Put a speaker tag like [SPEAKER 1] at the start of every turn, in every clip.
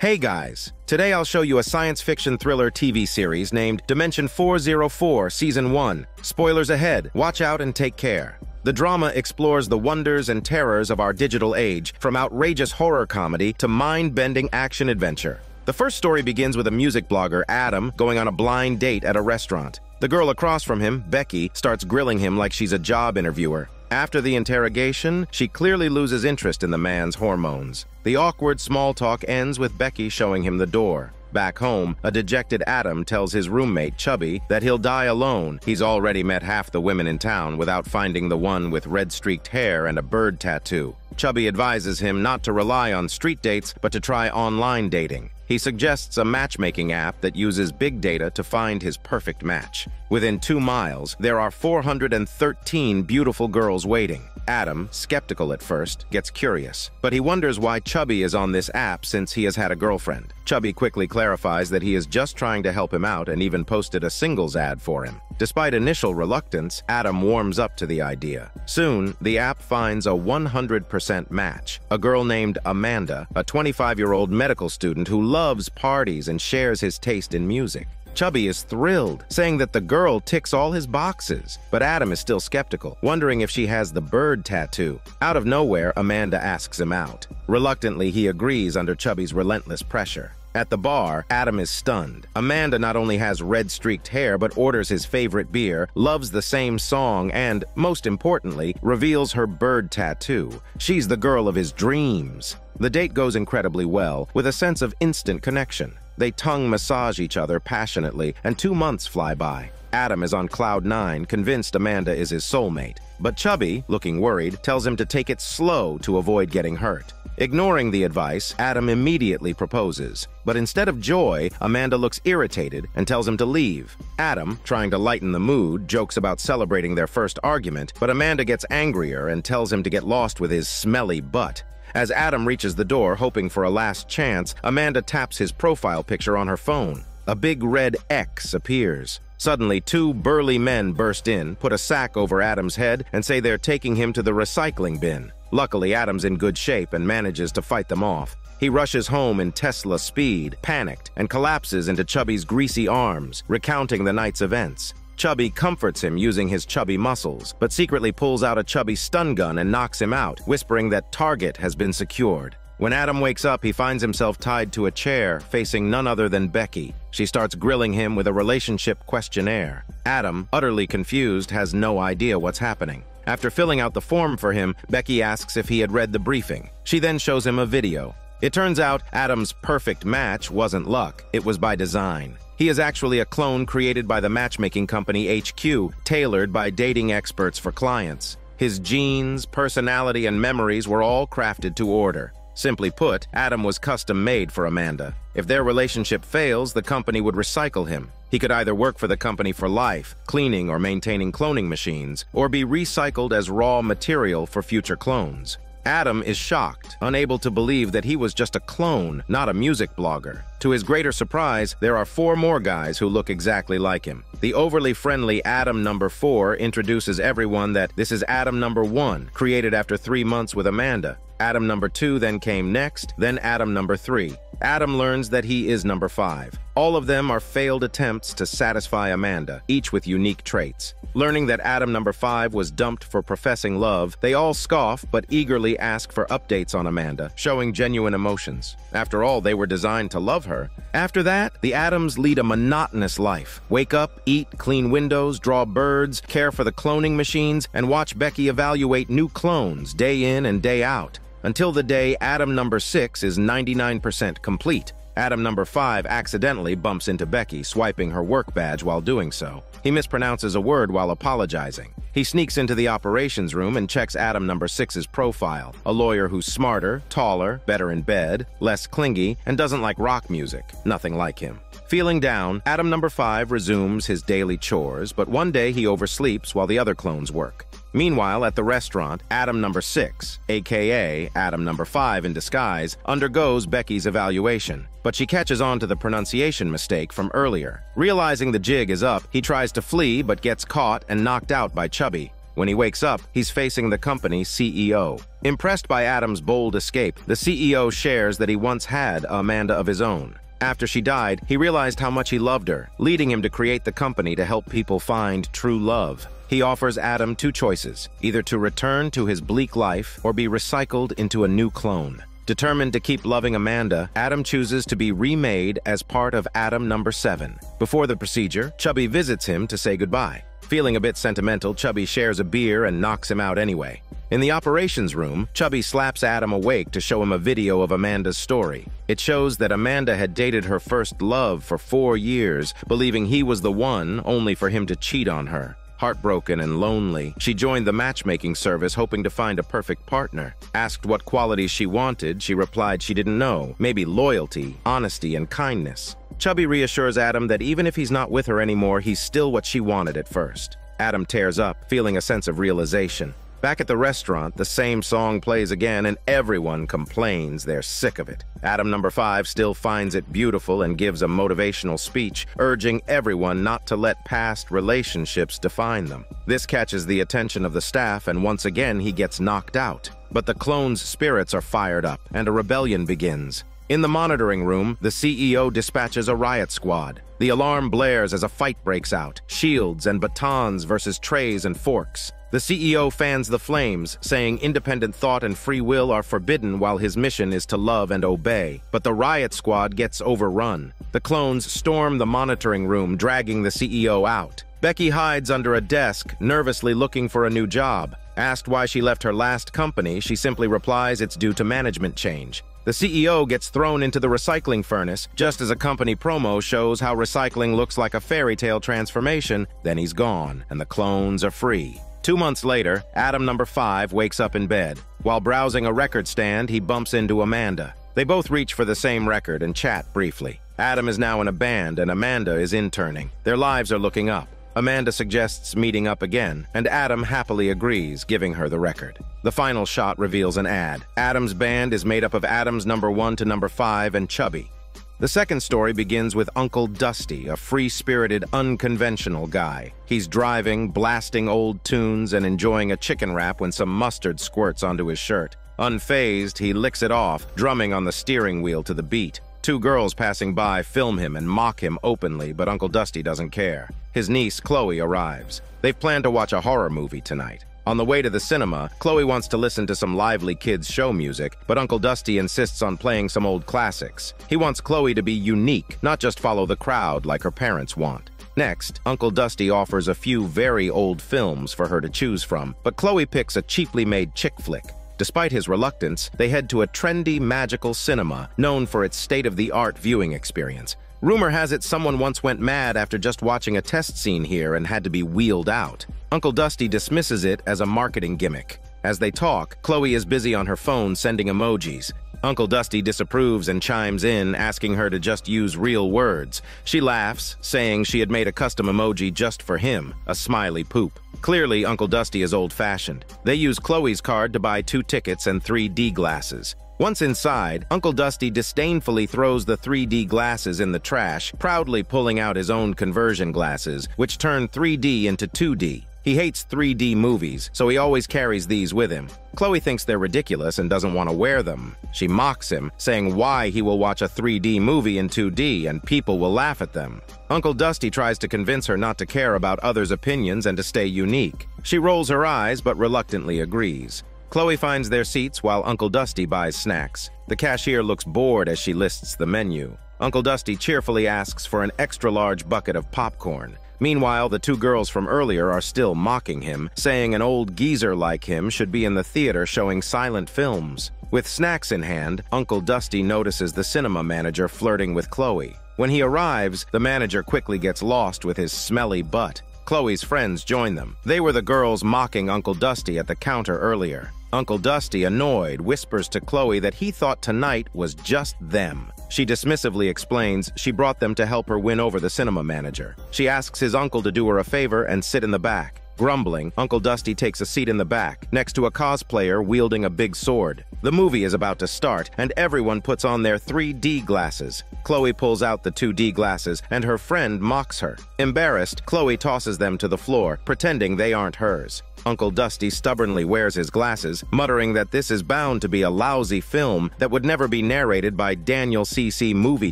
[SPEAKER 1] Hey guys, today I'll show you a science fiction thriller TV series named Dimension 404 Season 1. Spoilers ahead, watch out and take care. The drama explores the wonders and terrors of our digital age, from outrageous horror comedy to mind-bending action-adventure. The first story begins with a music blogger, Adam, going on a blind date at a restaurant. The girl across from him, Becky, starts grilling him like she's a job interviewer. After the interrogation, she clearly loses interest in the man's hormones. The awkward small talk ends with Becky showing him the door. Back home, a dejected Adam tells his roommate, Chubby, that he'll die alone. He's already met half the women in town without finding the one with red-streaked hair and a bird tattoo. Chubby advises him not to rely on street dates, but to try online dating. He suggests a matchmaking app that uses big data to find his perfect match. Within 2 miles, there are 413 beautiful girls waiting. Adam, skeptical at first, gets curious, but he wonders why Chubby is on this app since he has had a girlfriend. Chubby quickly clarifies that he is just trying to help him out and even posted a singles ad for him. Despite initial reluctance, Adam warms up to the idea. Soon, the app finds a 100% match. A girl named Amanda, a 25-year-old medical student who loves parties and shares his taste in music. Chubby is thrilled, saying that the girl ticks all his boxes, but Adam is still skeptical, wondering if she has the bird tattoo. Out of nowhere, Amanda asks him out. Reluctantly, he agrees under Chubby's relentless pressure. At the bar, Adam is stunned. Amanda not only has red-streaked hair but orders his favorite beer, loves the same song, and, most importantly, reveals her bird tattoo. She's the girl of his dreams. The date goes incredibly well, with a sense of instant connection. They tongue massage each other passionately, and 2 months fly by. Adam is on cloud 9, convinced Amanda is his soulmate. But Chubby, looking worried, tells him to take it slow to avoid getting hurt. Ignoring the advice, Adam immediately proposes. But instead of joy, Amanda looks irritated and tells him to leave. Adam, trying to lighten the mood, jokes about celebrating their first argument, but Amanda gets angrier and tells him to get lost with his smelly butt. As Adam reaches the door, hoping for a last chance, Amanda taps his profile picture on her phone. A big red X appears. Suddenly, 2 burly men burst in, put a sack over Adam's head, and say they're taking him to the recycling bin. Luckily, Adam's in good shape and manages to fight them off. He rushes home in Tesla speed, panicked, and collapses into Chubby's greasy arms, recounting the night's events. Chubby comforts him using his chubby muscles, but secretly pulls out a chubby stun gun and knocks him out, whispering that target has been secured. When Adam wakes up, he finds himself tied to a chair, facing none other than Becky. She starts grilling him with a relationship questionnaire. Adam, utterly confused, has no idea what's happening. After filling out the form for him, Becky asks if he had read the briefing. She then shows him a video. It turns out Adam's perfect match wasn't luck, it was by design. He is actually a clone created by the matchmaking company HQ, tailored by dating experts for clients. His genes, personality, and memories were all crafted to order. Simply put, Adam was custom-made for Amanda. If their relationship fails, the company would recycle him. He could either work for the company for life, cleaning or maintaining cloning machines, or be recycled as raw material for future clones. Adam is shocked, unable to believe that he was just a clone, not a music blogger. To his greater surprise, there are 4 more guys who look exactly like him. The overly friendly Adam number 4 introduces everyone that this is Adam number 1, created after 3 months with Amanda. Adam number 2 then came next, then Adam number 3. Adam learns that he is number 5. All of them are failed attempts to satisfy Amanda, each with unique traits. Learning that Adam number 5 was dumped for professing love, they all scoff but eagerly ask for updates on Amanda, showing genuine emotions. After all, they were designed to love her. After that, the Adams lead a monotonous life. Wake up, eat, clean windows, draw birds, care for the cloning machines, and watch Becky evaluate new clones day in and day out. Until the day Adam number 6 is 99% complete. Adam number 5 accidentally bumps into Becky, swiping her work badge while doing so. He mispronounces a word while apologizing. He sneaks into the operations room and checks Adam number 6's profile, a lawyer who's smarter, taller, better in bed, less clingy, and doesn't like rock music. Nothing like him. Feeling down, Adam number 5 resumes his daily chores, but one day he oversleeps while the other clones work. Meanwhile, at the restaurant, Adam number 6, aka Adam number 5 in disguise, undergoes Becky's evaluation, but she catches on to the pronunciation mistake from earlier. Realizing the jig is up, he tries to flee but gets caught and knocked out by Chubby. When he wakes up, he's facing the company's CEO. Impressed by Adam's bold escape, the CEO shares that he once had Amanda of his own. After she died, he realized how much he loved her, leading him to create the company to help people find true love. He offers Adam two choices, either to return to his bleak life or be recycled into a new clone. Determined to keep loving Amanda, Adam chooses to be remade as part of Adam number 7. Before the procedure, Chubby visits him to say goodbye. Feeling a bit sentimental, Chubby shares a beer and knocks him out anyway. In the operations room, Chubby slaps Adam awake to show him a video of Amanda's story. It shows that Amanda had dated her first love for 4 years, believing he was the one, only for him to cheat on her. Heartbroken and lonely, she joined the matchmaking service hoping to find a perfect partner. Asked what qualities she wanted, she replied she didn't know, maybe loyalty, honesty, and kindness. Chubby reassures Adam that even if he's not with her anymore, he's still what she wanted at first. Adam tears up, feeling a sense of realization. Back at the restaurant, the same song plays again and everyone complains they're sick of it. Adam number 5 still finds it beautiful and gives a motivational speech, urging everyone not to let past relationships define them. This catches the attention of the staff and once again he gets knocked out. But the clone's spirits are fired up and a rebellion begins. In the monitoring room, the CEO dispatches a riot squad. The alarm blares as a fight breaks out, shields and batons versus trays and forks. The CEO fans the flames, saying independent thought and free will are forbidden while his mission is to love and obey. But the riot squad gets overrun. The clones storm the monitoring room, dragging the CEO out. Becky hides under a desk, nervously looking for a new job. Asked why she left her last company, she simply replies it's due to management change. The CEO gets thrown into the recycling furnace, just as a company promo shows how recycling looks like a fairy tale transformation. Then he's gone, and the clones are free. 2 months later, Adam number 5 wakes up in bed. While browsing a record stand, he bumps into Amanda. They both reach for the same record and chat briefly. Adam is now in a band, and Amanda is interning. Their lives are looking up. Amanda suggests meeting up again, and Adam happily agrees, giving her the record. The final shot reveals an ad. Adam's band is made up of Adams number 1 to number 5 and Chubby. The second story begins with Uncle Dusty, a free-spirited, unconventional guy. He's driving, blasting old tunes, and enjoying a chicken wrap when some mustard squirts onto his shirt. Unfazed, he licks it off, drumming on the steering wheel to the beat. 2 girls passing by film him and mock him openly, but Uncle Dusty doesn't care. His niece, Chloe, arrives. They've planned to watch a horror movie tonight. On the way to the cinema, Chloe wants to listen to some lively kids' show music, but Uncle Dusty insists on playing some old classics. He wants Chloe to be unique, not just follow the crowd like her parents want. Next, Uncle Dusty offers a few very old films for her to choose from, but Chloe picks a cheaply made chick flick. Despite his reluctance, they head to a trendy, magical cinema known for its state-of-the-art viewing experience. Rumor has it someone once went mad after just watching a test scene here and had to be wheeled out. Uncle Dusty dismisses it as a marketing gimmick. As they talk, Chloe is busy on her phone sending emojis. Uncle Dusty disapproves and chimes in, asking her to just use real words. She laughs, saying she had made a custom emoji just for him, a smiley poop. Clearly, Uncle Dusty is old-fashioned. They use Chloe's card to buy 2 tickets and 3D glasses. Once inside, Uncle Dusty disdainfully throws the 3D glasses in the trash, proudly pulling out his own conversion glasses, which turn 3D into 2D. He hates 3D movies, so he always carries these with him. Chloe thinks they're ridiculous and doesn't want to wear them. She mocks him, saying why he will watch a 3D movie in 2D and people will laugh at them. Uncle Dusty tries to convince her not to care about others' opinions and to stay unique. She rolls her eyes but reluctantly agrees. Chloe finds their seats while Uncle Dusty buys snacks. The cashier looks bored as she lists the menu. Uncle Dusty cheerfully asks for an extra-large bucket of popcorn. Meanwhile, the 2 girls from earlier are still mocking him, saying an old geezer like him should be in the theater showing silent films. With snacks in hand, Uncle Dusty notices the cinema manager flirting with Chloe. When he arrives, the manager quickly gets lost with his smelly butt. Chloe's friends join them. They were the girls mocking Uncle Dusty at the counter earlier. Uncle Dusty, annoyed, whispers to Chloe that he thought tonight was just them. She dismissively explains she brought them to help her win over the cinema manager. She asks his uncle to do her a favor and sit in the back. Grumbling, Uncle Dusty takes a seat in the back, next to a cosplayer wielding a big sword. The movie is about to start, and everyone puts on their 3D glasses. Chloe pulls out the 2D glasses, and her friend mocks her. Embarrassed, Chloe tosses them to the floor, pretending they aren't hers. Uncle Dusty stubbornly wears his glasses, muttering that this is bound to be a lousy film that would never be narrated by Daniel C.C. Movie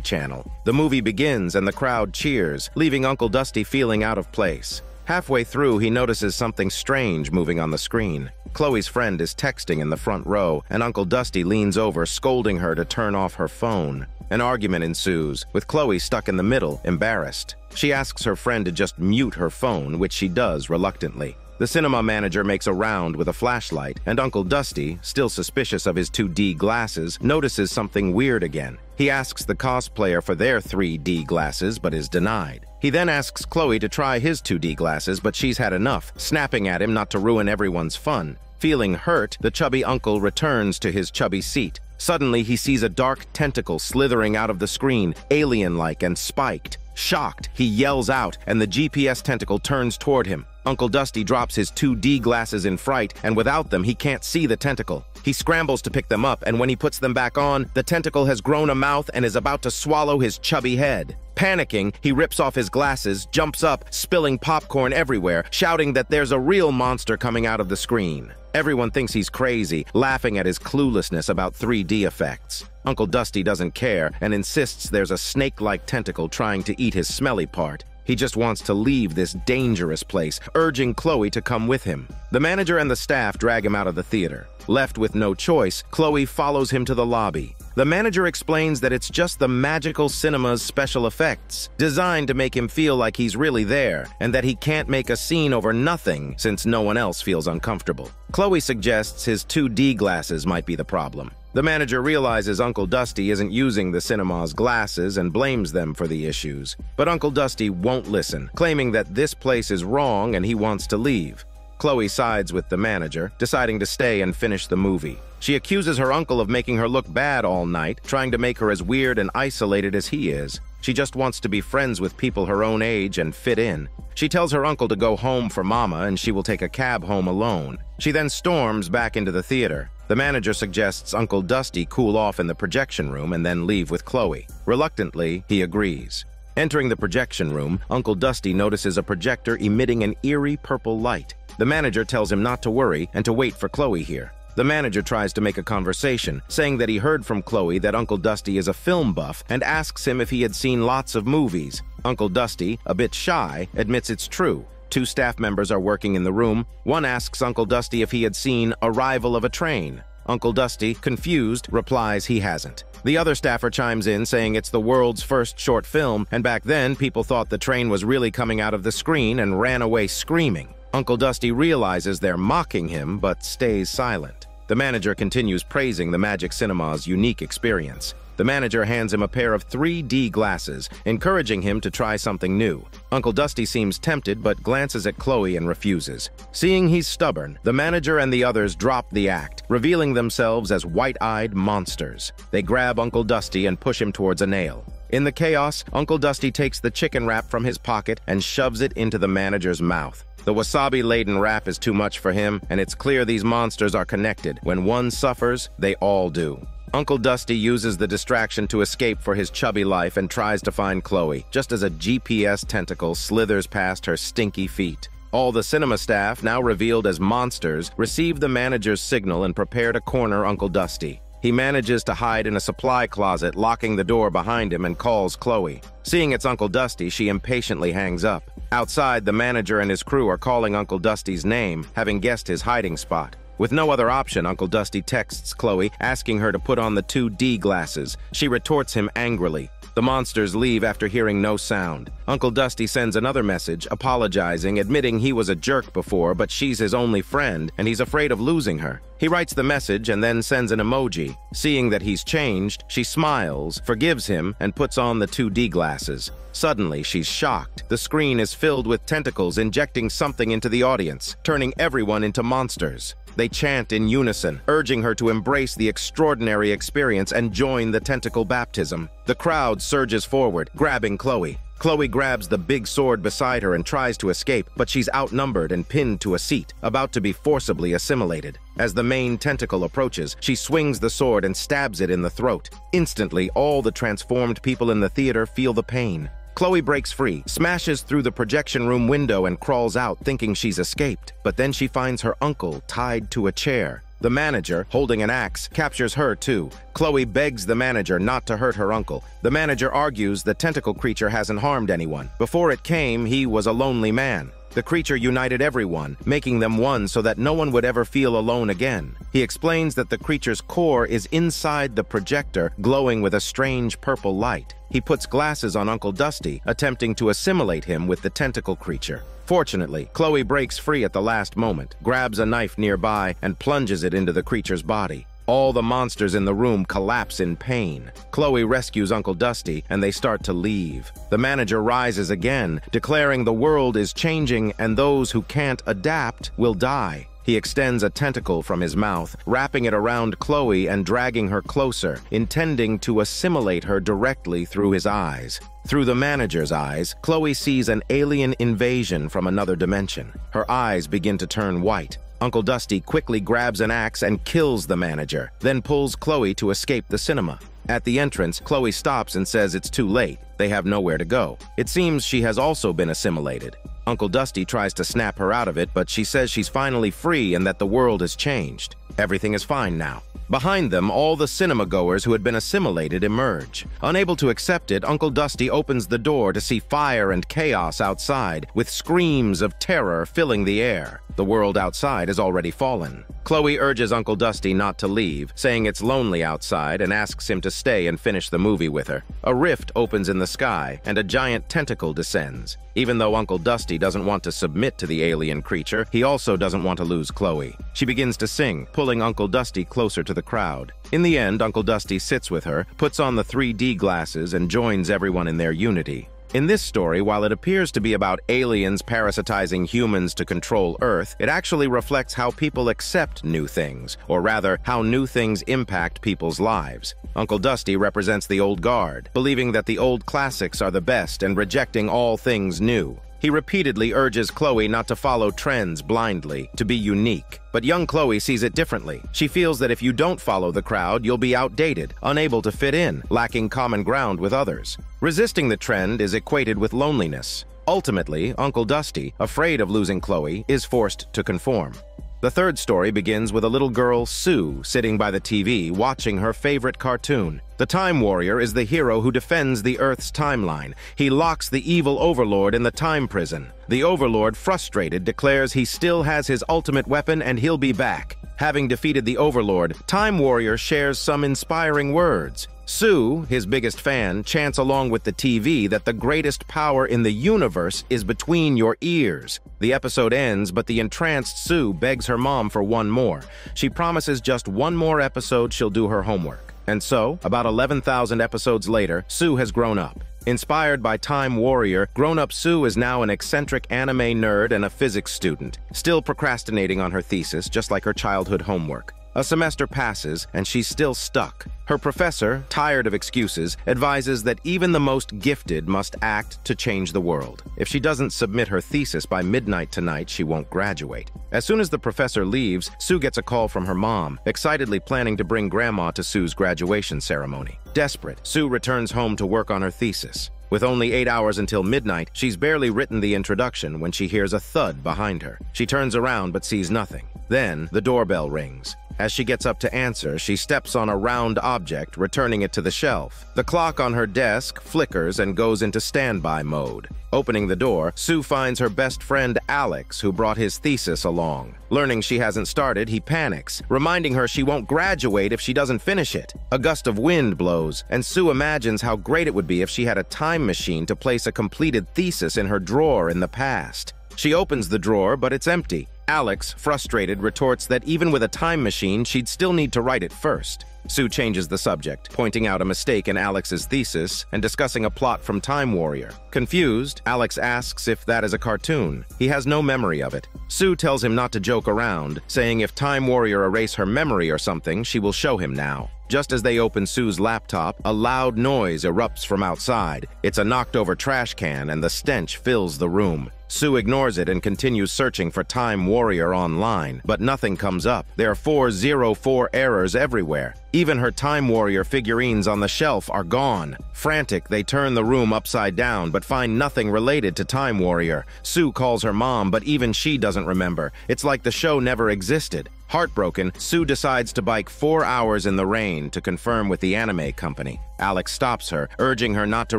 [SPEAKER 1] Channel. The movie begins and the crowd cheers, leaving Uncle Dusty feeling out of place. Halfway through, he notices something strange moving on the screen. Chloe's friend is texting in the front row, and Uncle Dusty leans over, scolding her to turn off her phone. An argument ensues, with Chloe stuck in the middle, embarrassed. She asks her friend to just mute her phone, which she does reluctantly. The cinema manager makes a round with a flashlight, and Uncle Dusty, still suspicious of his 2D glasses, notices something weird again. He asks the cosplayer for their 3D glasses, but is denied. He then asks Chloe to try his 2D glasses, but she's had enough, snapping at him not to ruin everyone's fun. Feeling hurt, the chubby uncle returns to his chubby seat. Suddenly, he sees a dark tentacle slithering out of the screen, alien-like and spiked. Shocked, he yells out, and the GPS tentacle turns toward him. Uncle Dusty drops his 2D glasses in fright, and without them, he can't see the tentacle. He scrambles to pick them up, and when he puts them back on, the tentacle has grown a mouth and is about to swallow his chubby head. Panicking, he rips off his glasses, jumps up, spilling popcorn everywhere, shouting that there's a real monster coming out of the screen. Everyone thinks he's crazy, laughing at his cluelessness about 3D effects. Uncle Dusty doesn't care and insists there's a snake-like tentacle trying to eat his smelly part. He just wants to leave this dangerous place, urging Chloe to come with him. The manager and the staff drag him out of the theater. Left with no choice, Chloe follows him to the lobby. The manager explains that it's just the magical cinema's special effects, designed to make him feel like he's really there, and that he can't make a scene over nothing since no one else feels uncomfortable. Chloe suggests his 2D glasses might be the problem. The manager realizes Uncle Dusty isn't using the cinema's glasses and blames them for the issues. But Uncle Dusty won't listen, claiming that this place is wrong and he wants to leave. Chloe sides with the manager, deciding to stay and finish the movie. She accuses her uncle of making her look bad all night, trying to make her as weird and isolated as he is. She just wants to be friends with people her own age and fit in. She tells her uncle to go home for Mama and she will take a cab home alone. She then storms back into the theater. The manager suggests Uncle Dusty cool off in the projection room and then leave with Chloe. Reluctantly, he agrees. Entering the projection room, Uncle Dusty notices a projector emitting an eerie purple light. The manager tells him not to worry and to wait for Chloe here. The manager tries to make a conversation, saying that he heard from Chloe that Uncle Dusty is a film buff and asks him if he had seen lots of movies. Uncle Dusty, a bit shy, admits it's true. 2 staff members are working in the room. One asks Uncle Dusty if he had seen Arrival of a Train. Uncle Dusty, confused, replies he hasn't. The other staffer chimes in saying it's the world's first short film, and back then people thought the train was really coming out of the screen and ran away screaming. Uncle Dusty realizes they're mocking him, but stays silent. The manager continues praising the Magic Cinema's unique experience. The manager hands him a pair of 3D glasses, encouraging him to try something new. Uncle Dusty seems tempted, but glances at Chloe and refuses. Seeing he's stubborn, the manager and the others drop the act, revealing themselves as white-eyed monsters. They grab Uncle Dusty and push him towards a nail. In the chaos, Uncle Dusty takes the chicken wrap from his pocket and shoves it into the manager's mouth. The wasabi-laden wrap is too much for him, and it's clear these monsters are connected. When one suffers, they all do. Uncle Dusty uses the distraction to escape for his chubby life and tries to find Chloe, just as a GPS tentacle slithers past her stinky feet. All the cinema staff, now revealed as monsters, receive the manager's signal and prepare to corner Uncle Dusty. He manages to hide in a supply closet, locking the door behind him, and calls Chloe. Seeing it's Uncle Dusty, she impatiently hangs up. Outside, the manager and his crew are calling Uncle Dusty's name, having guessed his hiding spot. With no other option, Uncle Dusty texts Chloe, asking her to put on the 2D glasses. She retorts him angrily. The monsters leave after hearing no sound. Uncle Dusty sends another message, apologizing, admitting he was a jerk before, but she's his only friend, and he's afraid of losing her. He writes the message and then sends an emoji. Seeing that he's changed, she smiles, forgives him, and puts on the 2D glasses. Suddenly, she's shocked. The screen is filled with tentacles injecting something into the audience, turning everyone into monsters. They chant in unison, urging her to embrace the extraordinary experience and join the tentacle baptism. The crowd surges forward, grabbing Chloe. Chloe grabs the big sword beside her and tries to escape, but she's outnumbered and pinned to a seat, about to be forcibly assimilated. As the main tentacle approaches, she swings the sword and stabs it in the throat. Instantly, all the transformed people in the theater feel the pain. Chloe breaks free, smashes through the projection room window and crawls out thinking she's escaped. But then she finds her uncle tied to a chair. The manager, holding an axe, captures her too. Chloe begs the manager not to hurt her uncle. The manager argues the tentacle creature hasn't harmed anyone. Before it came, he was a lonely man. The creature united everyone, making them one so that no one would ever feel alone again. He explains that the creature's core is inside the projector, glowing with a strange purple light. He puts glasses on Uncle Dusty, attempting to assimilate him with the tentacle creature. Fortunately, Chloe breaks free at the last moment, grabs a knife nearby, and plunges it into the creature's body. All the monsters in the room collapse in pain. Chloe rescues Uncle Dusty, and they start to leave. The manager rises again, declaring the world is changing and those who can't adapt will die. He extends a tentacle from his mouth, wrapping it around Chloe and dragging her closer, intending to assimilate her directly through his eyes. Through the manager's eyes, Chloe sees an alien invasion from another dimension. Her eyes begin to turn white. Uncle Dusty quickly grabs an axe and kills the manager, then pulls Chloe to escape the cinema. At the entrance, Chloe stops and says it's too late. They have nowhere to go. It seems she has also been assimilated. Uncle Dusty tries to snap her out of it, but she says she's finally free and that the world has changed. Everything is fine now. Behind them, all the cinema-goers who had been assimilated emerge. Unable to accept it, Uncle Dusty opens the door to see fire and chaos outside, with screams of terror filling the air. The world outside has already fallen. Chloe urges Uncle Dusty not to leave, saying it's lonely outside, and asks him to stay and finish the movie with her. A rift opens in the sky, and a giant tentacle descends. Even though Uncle Dusty doesn't want to submit to the alien creature, he also doesn't want to lose Chloe. She begins to sing, pulling Uncle Dusty closer to the crowd. In the end, Uncle Dusty sits with her, puts on the 3D glasses, and joins everyone in their unity. In this story, while it appears to be about aliens parasitizing humans to control Earth, it actually reflects how people accept new things, or rather, how new things impact people's lives. Uncle Dusty represents the old guard, believing that the old classics are the best and rejecting all things new. He repeatedly urges Chloe not to follow trends blindly, to be unique. But young Chloe sees it differently. She feels that if you don't follow the crowd, you'll be outdated, unable to fit in, lacking common ground with others. Resisting the trend is equated with loneliness. Ultimately, Uncle Dusty, afraid of losing Chloe, is forced to conform. The third story begins with a little girl, Sue, sitting by the TV, watching her favorite cartoon. The Time Warrior is the hero who defends the Earth's timeline. He locks the evil Overlord in the time prison. The Overlord, frustrated, declares he still has his ultimate weapon and he'll be back. Having defeated the Overlord, Time Warrior shares some inspiring words. Sue, his biggest fan, chants along with the TV that the greatest power in the universe is between your ears. The episode ends, but the entranced Sue begs her mom for one more. She promises just one more episode she'll do her homework. And so, about 11,000 episodes later, Sue has grown up. Inspired by Time Warrior, grown-up Sue is now an eccentric anime nerd and a physics student, still procrastinating on her thesis, just like her childhood homework. A semester passes, and she's still stuck. Her professor, tired of excuses, advises that even the most gifted must act to change the world. If she doesn't submit her thesis by midnight tonight, she won't graduate. As soon as the professor leaves, Sue gets a call from her mom, excitedly planning to bring Grandma to Sue's graduation ceremony. Desperate, Sue returns home to work on her thesis. With only 8 hours until midnight, she's barely written the introduction when she hears a thud behind her. She turns around but sees nothing. Then, the doorbell rings. As she gets up to answer, she steps on a round object, returning it to the shelf. The clock on her desk flickers and goes into standby mode. Opening the door, Sue finds her best friend Alex, who brought his thesis along. Learning she hasn't started, he panics, reminding her she won't graduate if she doesn't finish it. A gust of wind blows, and Sue imagines how great it would be if she had a time machine to place a completed thesis in her drawer in the past. She opens the drawer, but it's empty. Alex, frustrated, retorts that even with a time machine, she'd still need to write it first. Sue changes the subject, pointing out a mistake in Alex's thesis and discussing a plot from Time Warrior. Confused, Alex asks if that is a cartoon. He has no memory of it. Sue tells him not to joke around, saying if Time Warrior erase her memory or something, she will show him now. Just as they open Sue's laptop, a loud noise erupts from outside. It's a knocked-over trash can, and the stench fills the room. Sue ignores it and continues searching for Time Warrior online, but nothing comes up. There are 404 errors everywhere. Even her Time Warrior figurines on the shelf are gone. Frantic, they turn the room upside down, but find nothing related to Time Warrior. Sue calls her mom, but even she doesn't remember. It's like the show never existed. Heartbroken, Sue decides to bike 4 hours in the rain to confirm with the anime company. Alex stops her, urging her not to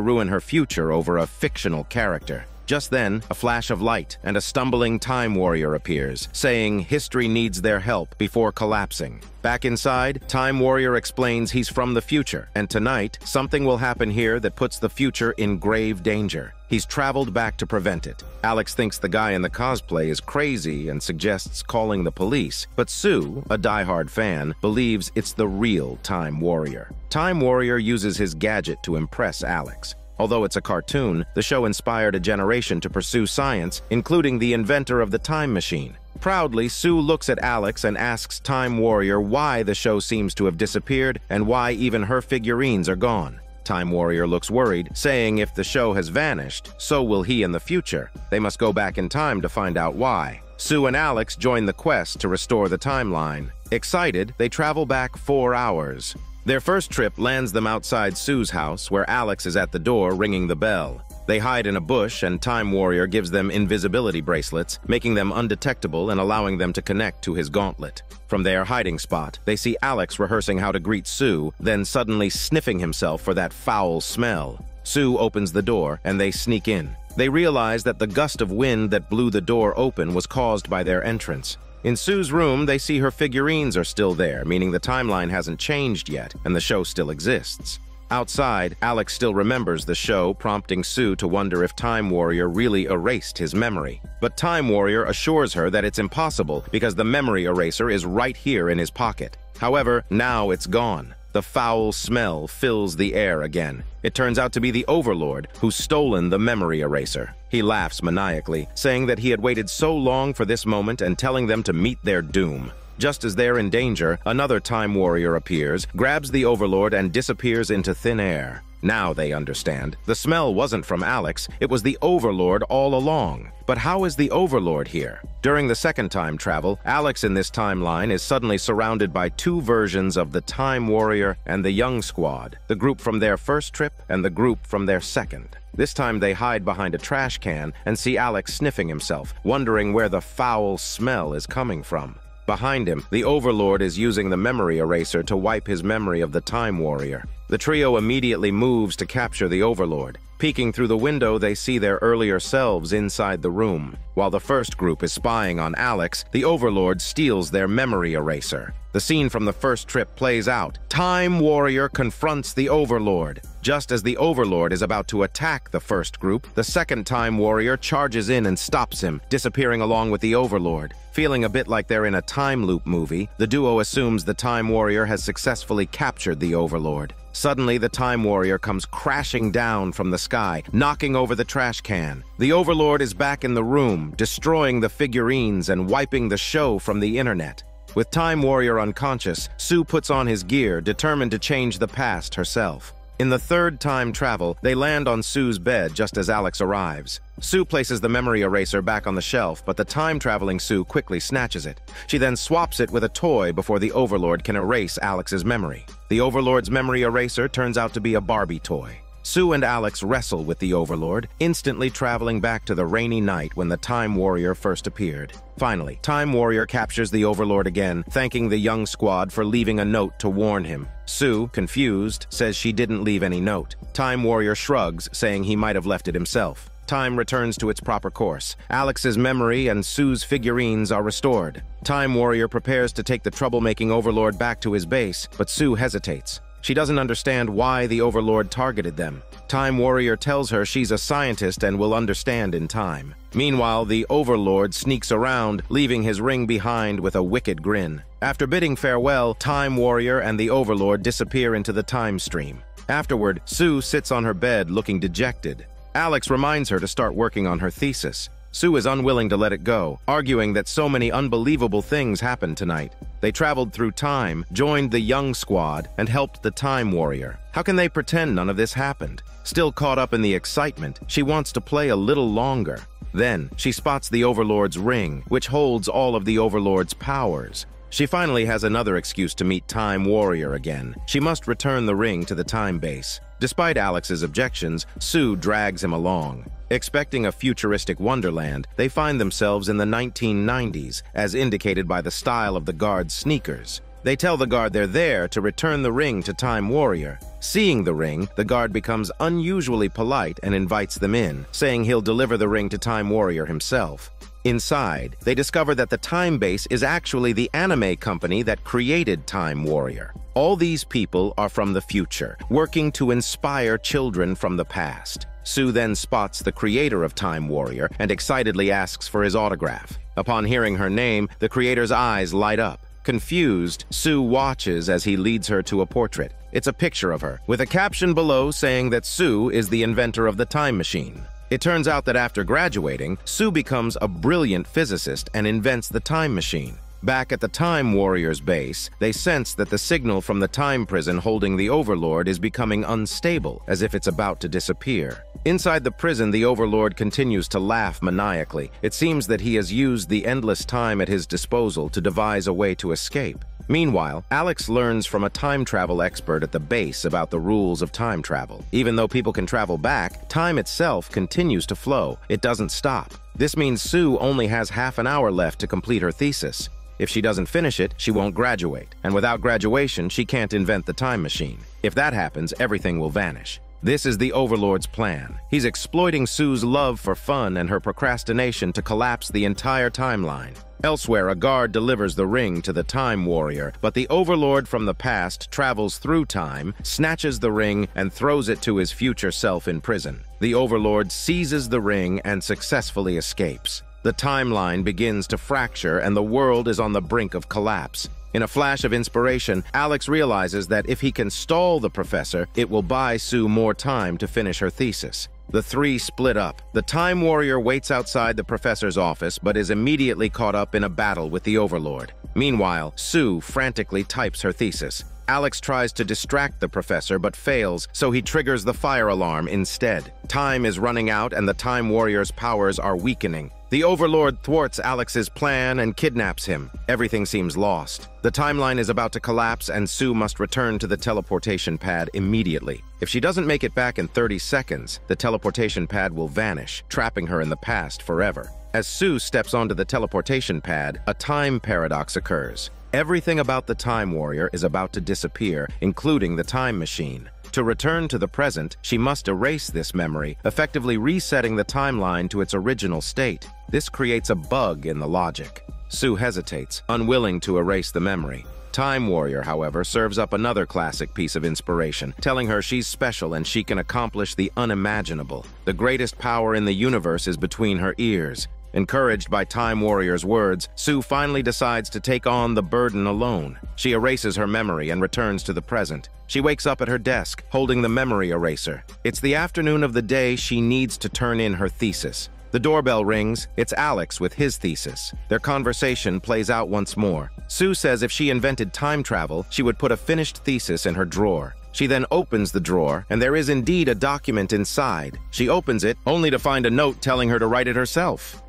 [SPEAKER 1] ruin her future over a fictional character. Just then, a flash of light and a stumbling Time Warrior appears, saying history needs their help before collapsing. Back inside, Time Warrior explains he's from the future, and tonight, something will happen here that puts the future in grave danger. He's traveled back to prevent it. Alex thinks the guy in the cosplay is crazy and suggests calling the police, but Sue, a diehard fan, believes it's the real Time Warrior. Time Warrior uses his gadget to impress Alex. Although it's a cartoon, the show inspired a generation to pursue science, including the inventor of the time machine. Proudly, Sue looks at Alex and asks Time Warrior why the show seems to have disappeared and why even her figurines are gone. Time Warrior looks worried, saying if the show has vanished, so will he in the future. They must go back in time to find out why. Sue and Alex join the quest to restore the timeline. Excited, they travel back 4 hours. Their first trip lands them outside Sue's house, where Alex is at the door ringing the bell. They hide in a bush, and Time Warrior gives them invisibility bracelets, making them undetectable and allowing them to connect to his gauntlet. From their hiding spot, they see Alex rehearsing how to greet Sue, then suddenly sniffing himself for that foul smell. Sue opens the door, and they sneak in. They realize that the gust of wind that blew the door open was caused by their entrance. In Sue's room, they see her figurines are still there, meaning the timeline hasn't changed yet, and the show still exists. Outside, Alex still remembers the show, prompting Sue to wonder if Time Warrior really erased his memory. But Time Warrior assures her that it's impossible because the memory eraser is right here in his pocket. However, now it's gone. The foul smell fills the air again. It turns out to be the Overlord who's stolen the memory eraser. He laughs maniacally, saying that he had waited so long for this moment and telling them to meet their doom. Just as they're in danger, another Time Warrior appears, grabs the Overlord, and disappears into thin air. Now they understand. The smell wasn't from Alex, it was the Overlord all along. But how is the Overlord here? During the second time travel, Alex in this timeline is suddenly surrounded by 2 versions of the Time Warrior and the Young Squad, the group from their first trip and the group from their second. This time they hide behind a trash can and see Alex sniffing himself, wondering where the foul smell is coming from. Behind him, the Overlord is using the memory eraser to wipe his memory of the Time Warrior. The trio immediately moves to capture the Overlord. Peeking through the window, they see their earlier selves inside the room. While the first group is spying on Alex, the Overlord steals their memory eraser. The scene from the first trip plays out. Time Warrior confronts the Overlord. Just as the Overlord is about to attack the first group, the second Time Warrior charges in and stops him, disappearing along with the Overlord. Feeling a bit like they're in a time loop movie, the duo assumes the Time Warrior has successfully captured the Overlord. Suddenly, the Time Warrior comes crashing down from the sky, knocking over the trash can. The Overlord is back in the room, destroying the figurines and wiping the show from the internet. With Time Warrior unconscious, Sue puts on his gear, determined to change the past herself. In the third time travel, they land on Sue's bed just as Alex arrives. Sue places the memory eraser back on the shelf, but the time-traveling Sue quickly snatches it. She then swaps it with a toy before the Overlord can erase Alex's memory. The Overlord's memory eraser turns out to be a Barbie toy. Sue and Alex wrestle with the Overlord, instantly traveling back to the rainy night when the Time Warrior first appeared. Finally, Time Warrior captures the Overlord again, thanking the Young Squad for leaving a note to warn him. Sue, confused, says she didn't leave any note. Time Warrior shrugs, saying he might have left it himself. Time returns to its proper course. Alex's memory and Sue's figurines are restored. Time Warrior prepares to take the troublemaking Overlord back to his base, but Sue hesitates. She doesn't understand why the Overlord targeted them. Time Warrior tells her she's a scientist and will understand in time. Meanwhile, the Overlord sneaks around, leaving his ring behind with a wicked grin. After bidding farewell, Time Warrior and the Overlord disappear into the time stream. Afterward, Sue sits on her bed looking dejected. Alex reminds her to start working on her thesis. Sue is unwilling to let it go, arguing that so many unbelievable things happened tonight. They traveled through time, joined the Young Squad, and helped the Time Warrior. How can they pretend none of this happened? Still caught up in the excitement, she wants to play a little longer. Then, she spots the Overlord's ring, which holds all of the Overlord's powers. She finally has another excuse to meet Time Warrior again. She must return the ring to the time base. Despite Alex's objections, Sue drags him along. Expecting a futuristic wonderland, they find themselves in the 1990s, as indicated by the style of the guard's sneakers. They tell the guard they're there to return the ring to Time Warrior. Seeing the ring, the guard becomes unusually polite and invites them in, saying he'll deliver the ring to Time Warrior himself. Inside, they discover that the Time Base is actually the anime company that created Time Warrior. All these people are from the future, working to inspire children from the past. Sue then spots the creator of Time Warrior and excitedly asks for his autograph. Upon hearing her name, the creator's eyes light up. Confused, Sue watches as he leads her to a portrait. It's a picture of her, with a caption below saying that Sue is the inventor of the time machine. It turns out that after graduating, Sue becomes a brilliant physicist and invents the time machine. Back at the Time Warrior's base, they sense that the signal from the time prison holding the Overlord is becoming unstable, as if it's about to disappear. Inside the prison, the Overlord continues to laugh maniacally. It seems that he has used the endless time at his disposal to devise a way to escape. Meanwhile, Alex learns from a time travel expert at the base about the rules of time travel. Even though people can travel back, time itself continues to flow. It doesn't stop. This means Sue only has half an hour left to complete her thesis. If she doesn't finish it, she won't graduate. And without graduation, she can't invent the time machine. If that happens, everything will vanish. This is the Overlord's plan. He's exploiting Sue's love for fun and her procrastination to collapse the entire timeline. Elsewhere, a guard delivers the ring to the Time Warrior, but the Overlord from the past travels through time, snatches the ring, and throws it to his future self in prison. The Overlord seizes the ring and successfully escapes. The timeline begins to fracture and the world is on the brink of collapse. In a flash of inspiration, Alex realizes that if he can stall the professor, it will buy Sue more time to finish her thesis. The three split up. The Time Warrior waits outside the professor's office, but is immediately caught up in a battle with the Overlord. Meanwhile, Sue frantically types her thesis. Alex tries to distract the professor but fails, so he triggers the fire alarm instead. Time is running out and the Time Warrior's powers are weakening. The Overlord thwarts Alex's plan and kidnaps him. Everything seems lost. The timeline is about to collapse and Sue must return to the teleportation pad immediately. If she doesn't make it back in 30 seconds, the teleportation pad will vanish, trapping her in the past forever. As Sue steps onto the teleportation pad, a time paradox occurs. Everything about the Time Warrior is about to disappear, including the time machine. To return to the present, she must erase this memory, effectively resetting the timeline to its original state. This creates a bug in the logic. Sue hesitates, unwilling to erase the memory. Time Warrior, however, serves up another classic piece of inspiration, telling her she's special and she can accomplish the unimaginable. The greatest power in the universe is between her ears. Encouraged by Time Warrior's words, Sue finally decides to take on the burden alone. She erases her memory and returns to the present. She wakes up at her desk, holding the memory eraser. It's the afternoon of the day she needs to turn in her thesis. The doorbell rings. It's Alex with his thesis. Their conversation plays out once more. Sue says if she invented time travel, she would put a finished thesis in her drawer. She then opens the drawer, and there is indeed a document inside. She opens it, only to find a note telling her to write it herself.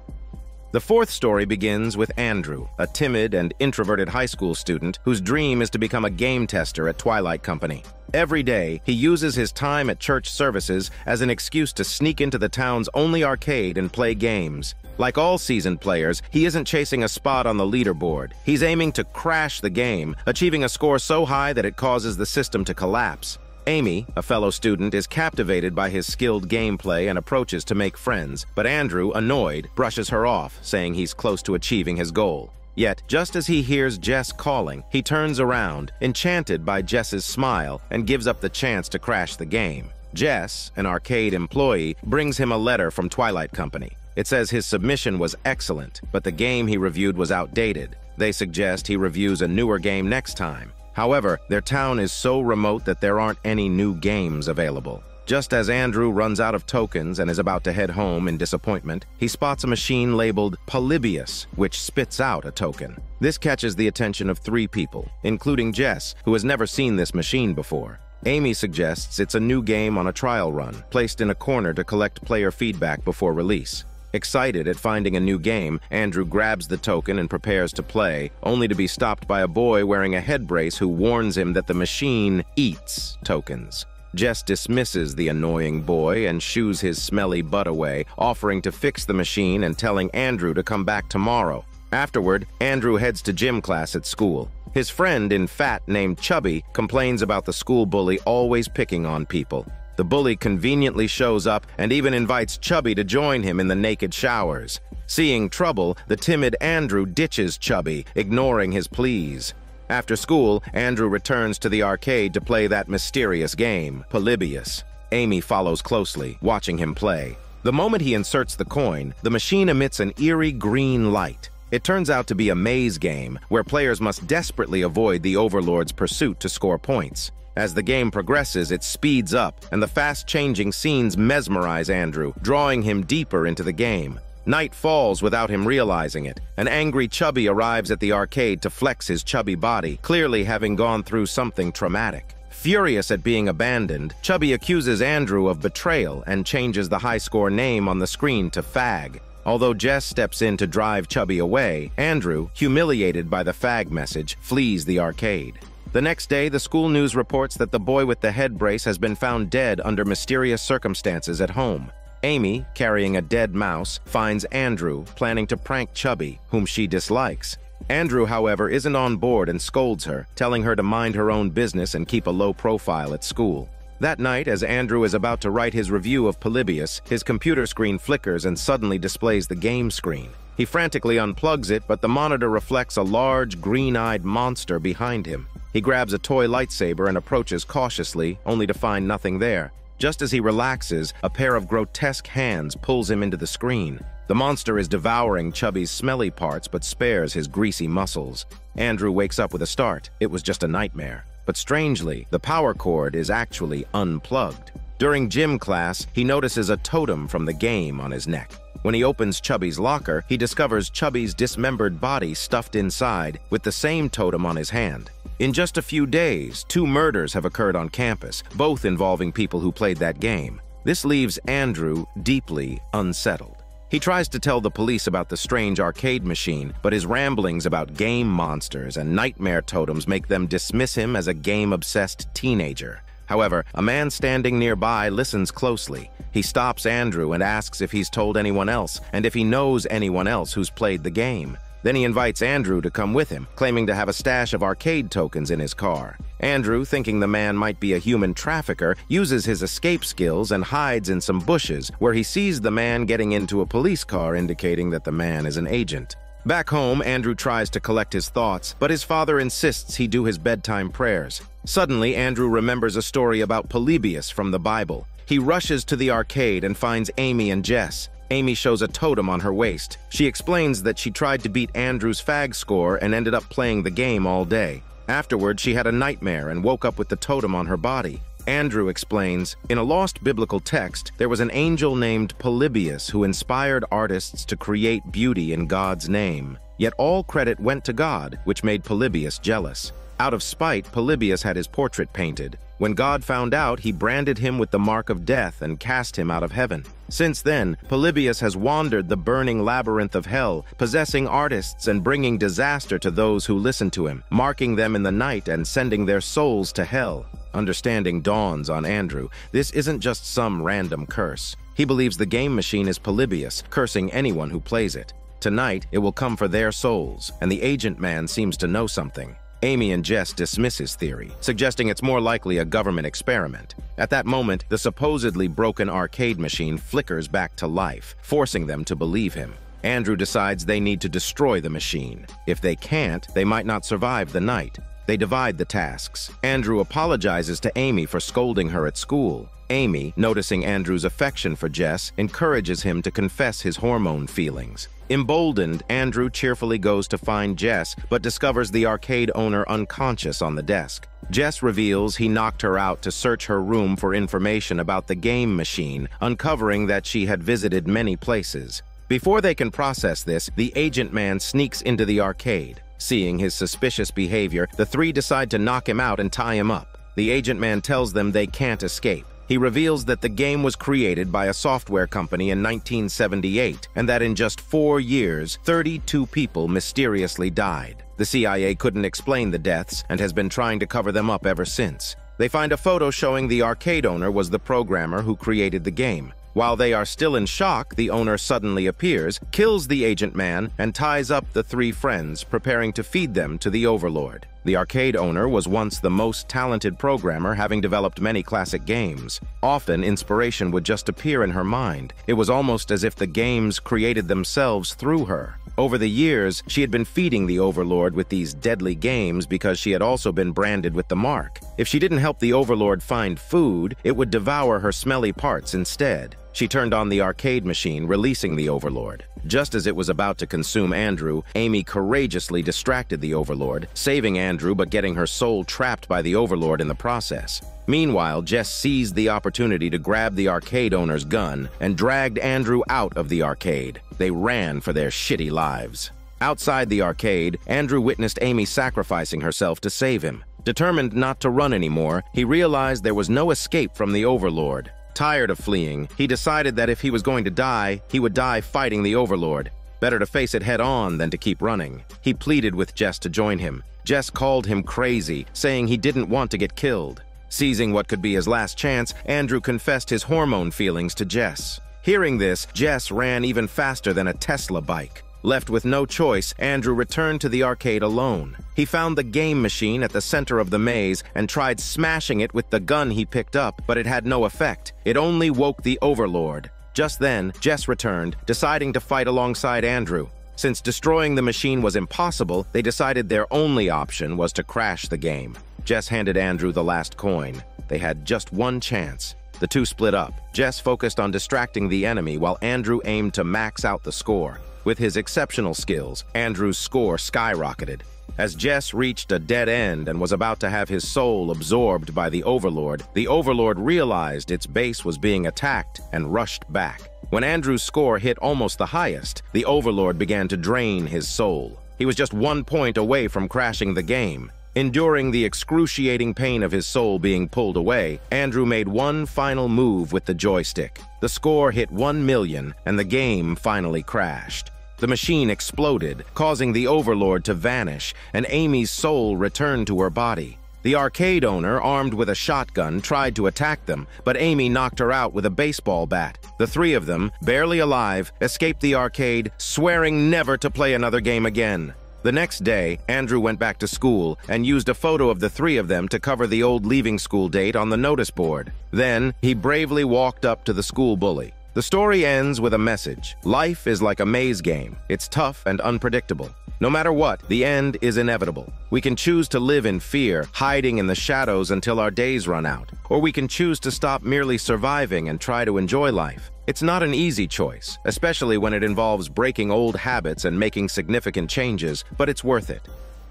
[SPEAKER 1] The fourth story begins with Andrew, a timid and introverted high school student whose dream is to become a game tester at Twilight Company. Every day, he uses his time at church services as an excuse to sneak into the town's only arcade and play games. Like all seasoned players, he isn't chasing a spot on the leaderboard. He's aiming to crash the game, achieving a score so high that it causes the system to collapse. Amy, a fellow student, is captivated by his skilled gameplay and approaches to make friends, but Andrew, annoyed, brushes her off, saying he's close to achieving his goal. Yet, just as he hears Jess calling, he turns around, enchanted by Jess's smile, and gives up the chance to crash the game. Jess, an arcade employee, brings him a letter from Twilight Company. It says his submission was excellent, but the game he reviewed was outdated. They suggest he reviews a newer game next time. However, their town is so remote that there aren't any new games available. Just as Andrew runs out of tokens and is about to head home in disappointment, he spots a machine labeled Polybius, which spits out a token. This catches the attention of 3 people, including Jess, who has never seen this machine before. Amy suggests it's a new game on a trial run, placed in a corner to collect player feedback before release. Excited at finding a new game, Andrew grabs the token and prepares to play, only to be stopped by a boy wearing a head brace who warns him that the machine eats tokens. Jess dismisses the annoying boy and shoos his smelly butt away, offering to fix the machine and telling Andrew to come back tomorrow. Afterward, Andrew heads to gym class at school. His friend in fat named Chubby complains about the school bully always picking on people. The bully conveniently shows up and even invites Chubby to join him in the naked showers. Seeing trouble, the timid Andrew ditches Chubby, ignoring his pleas. After school, Andrew returns to the arcade to play that mysterious game, Polybius. Amy follows closely, watching him play. The moment he inserts the coin, the machine emits an eerie green light. It turns out to be a maze game, where players must desperately avoid the Overlord's pursuit to score points. As the game progresses, it speeds up, and the fast-changing scenes mesmerize Andrew, drawing him deeper into the game. Night falls without him realizing it. An angry Chubby arrives at the arcade to flex his chubby body, clearly having gone through something traumatic. Furious at being abandoned, Chubby accuses Andrew of betrayal and changes the high-score name on the screen to Fag. Although Jess steps in to drive Chubby away, Andrew, humiliated by the Fag message, flees the arcade. The next day, the school news reports that the boy with the head brace has been found dead under mysterious circumstances at home. Amy, carrying a dead mouse, finds Andrew, planning to prank Chubby, whom she dislikes. Andrew, however, isn't on board and scolds her, telling her to mind her own business and keep a low profile at school. That night, as Andrew is about to write his review of Polybius, his computer screen flickers and suddenly displays the game screen. He frantically unplugs it, but the monitor reflects a large, green-eyed monster behind him. He grabs a toy lightsaber and approaches cautiously, only to find nothing there. Just as he relaxes, a pair of grotesque hands pulls him into the screen. The monster is devouring Chubby's smelly parts but spares his greasy muscles. Andrew wakes up with a start. It was just a nightmare. But strangely, the power cord is actually unplugged. During gym class, he notices a totem from the game on his neck. When he opens Chubby's locker, he discovers Chubby's dismembered body stuffed inside, with the same totem on his hand. In just a few days, 2 murders have occurred on campus, both involving people who played that game. This leaves Andrew deeply unsettled. He tries to tell the police about the strange arcade machine, but his ramblings about game monsters and nightmare totems make them dismiss him as a game-obsessed teenager. However, a man standing nearby listens closely. He stops Andrew and asks if he's told anyone else, and if he knows anyone else who's played the game. Then he invites Andrew to come with him, claiming to have a stash of arcade tokens in his car. Andrew, thinking the man might be a human trafficker, uses his escape skills and hides in some bushes, where he sees the man getting into a police car, indicating that the man is an agent. Back home, Andrew tries to collect his thoughts, but his father insists he do his bedtime prayers. Suddenly, Andrew remembers a story about Polybius from the Bible. He rushes to the arcade and finds Amy and Jess. Amy shows a totem on her waist. She explains that she tried to beat Andrew's Fag score and ended up playing the game all day. Afterward, she had a nightmare and woke up with the totem on her body. Andrew explains, in a lost biblical text, there was an angel named Polybius who inspired artists to create beauty in God's name. Yet all credit went to God, which made Polybius jealous. Out of spite, Polybius had his portrait painted. When God found out, he branded him with the mark of death and cast him out of heaven. Since then, Polybius has wandered the burning labyrinth of hell, possessing artists and bringing disaster to those who listen to him, marking them in the night and sending their souls to hell. Understanding dawns on Andrew. This isn't just some random curse. He believes the game machine is Polybius, cursing anyone who plays it. Tonight, it will come for their souls, and the agent man seems to know something. Amy and Jess dismiss his theory, suggesting it's more likely a government experiment. At that moment, the supposedly broken arcade machine flickers back to life, forcing them to believe him. Andrew decides they need to destroy the machine. If they can't, they might not survive the night. They divide the tasks. Andrew apologizes to Amy for scolding her at school. Amy, noticing Andrew's affection for Jess, encourages him to confess his hormone feelings. Emboldened, Andrew cheerfully goes to find Jess, but discovers the arcade owner unconscious on the desk. Jess reveals he knocked her out to search her room for information about the game machine, uncovering that she had visited many places. Before they can process this, the agent man sneaks into the arcade. Seeing his suspicious behavior, the three decide to knock him out and tie him up. The agent man tells them they can't escape. He reveals that the game was created by a software company in 1978, and that in just 4 years, 32 people mysteriously died. The CIA couldn't explain the deaths and has been trying to cover them up ever since. They find a photo showing the arcade owner was the programmer who created the game. While they are still in shock, the owner suddenly appears, kills the agent man, and ties up the 3 friends, preparing to feed them to the Overlord. The arcade owner was once the most talented programmer, having developed many classic games. Often, inspiration would just appear in her mind. It was almost as if the games created themselves through her. Over the years, she had been feeding the Overlord with these deadly games because she had also been branded with the mark. If she didn't help the Overlord find food, it would devour her smelly parts instead. She turned on the arcade machine, releasing the Overlord. Just as it was about to consume Andrew, Amy courageously distracted the Overlord, saving Andrew but getting her soul trapped by the Overlord in the process. Meanwhile, Jess seized the opportunity to grab the arcade owner's gun and dragged Andrew out of the arcade. They ran for their shitty lives. Outside the arcade, Andrew witnessed Amy sacrificing herself to save him. Determined not to run anymore, he realized there was no escape from the Overlord. Tired of fleeing, he decided that if he was going to die, he would die fighting the Overlord. Better to face it head-on than to keep running. He pleaded with Jess to join him. Jess called him crazy, saying he didn't want to get killed. Seizing what could be his last chance, Andrew confessed his hormone feelings to Jess. Hearing this, Jess ran even faster than a Tesla bike. Left with no choice, Andrew returned to the arcade alone. He found the game machine at the center of the maze and tried smashing it with the gun he picked up, but it had no effect. It only woke the Overlord. Just then, Jess returned, deciding to fight alongside Andrew. Since destroying the machine was impossible, they decided their only option was to crash the game. Jess handed Andrew the last coin. They had just one chance. The two split up. Jess focused on distracting the enemy while Andrew aimed to max out the score. With his exceptional skills, Andrew's score skyrocketed. As Jess reached a dead end and was about to have his soul absorbed by the Overlord realized its base was being attacked and rushed back. When Andrew's score hit almost the highest, the Overlord began to drain his soul. He was just 1 point away from crashing the game. Enduring the excruciating pain of his soul being pulled away, Andrew made one final move with the joystick. The score hit 1 million, and the game finally crashed. The machine exploded, causing the Overlord to vanish, and Amy's soul returned to her body. The arcade owner, armed with a shotgun, tried to attack them, but Amy knocked her out with a baseball bat. The 3 of them, barely alive, escaped the arcade, swearing never to play another game again. The next day, Andrew went back to school and used a photo of the 3 of them to cover the old leaving school date on the notice board. Then, he bravely walked up to the school bully. The story ends with a message. Life is like a maze game. It's tough and unpredictable. No matter what, the end is inevitable. We can choose to live in fear, hiding in the shadows until our days run out. Or we can choose to stop merely surviving and try to enjoy life. It's not an easy choice, especially when it involves breaking old habits and making significant changes, but it's worth it.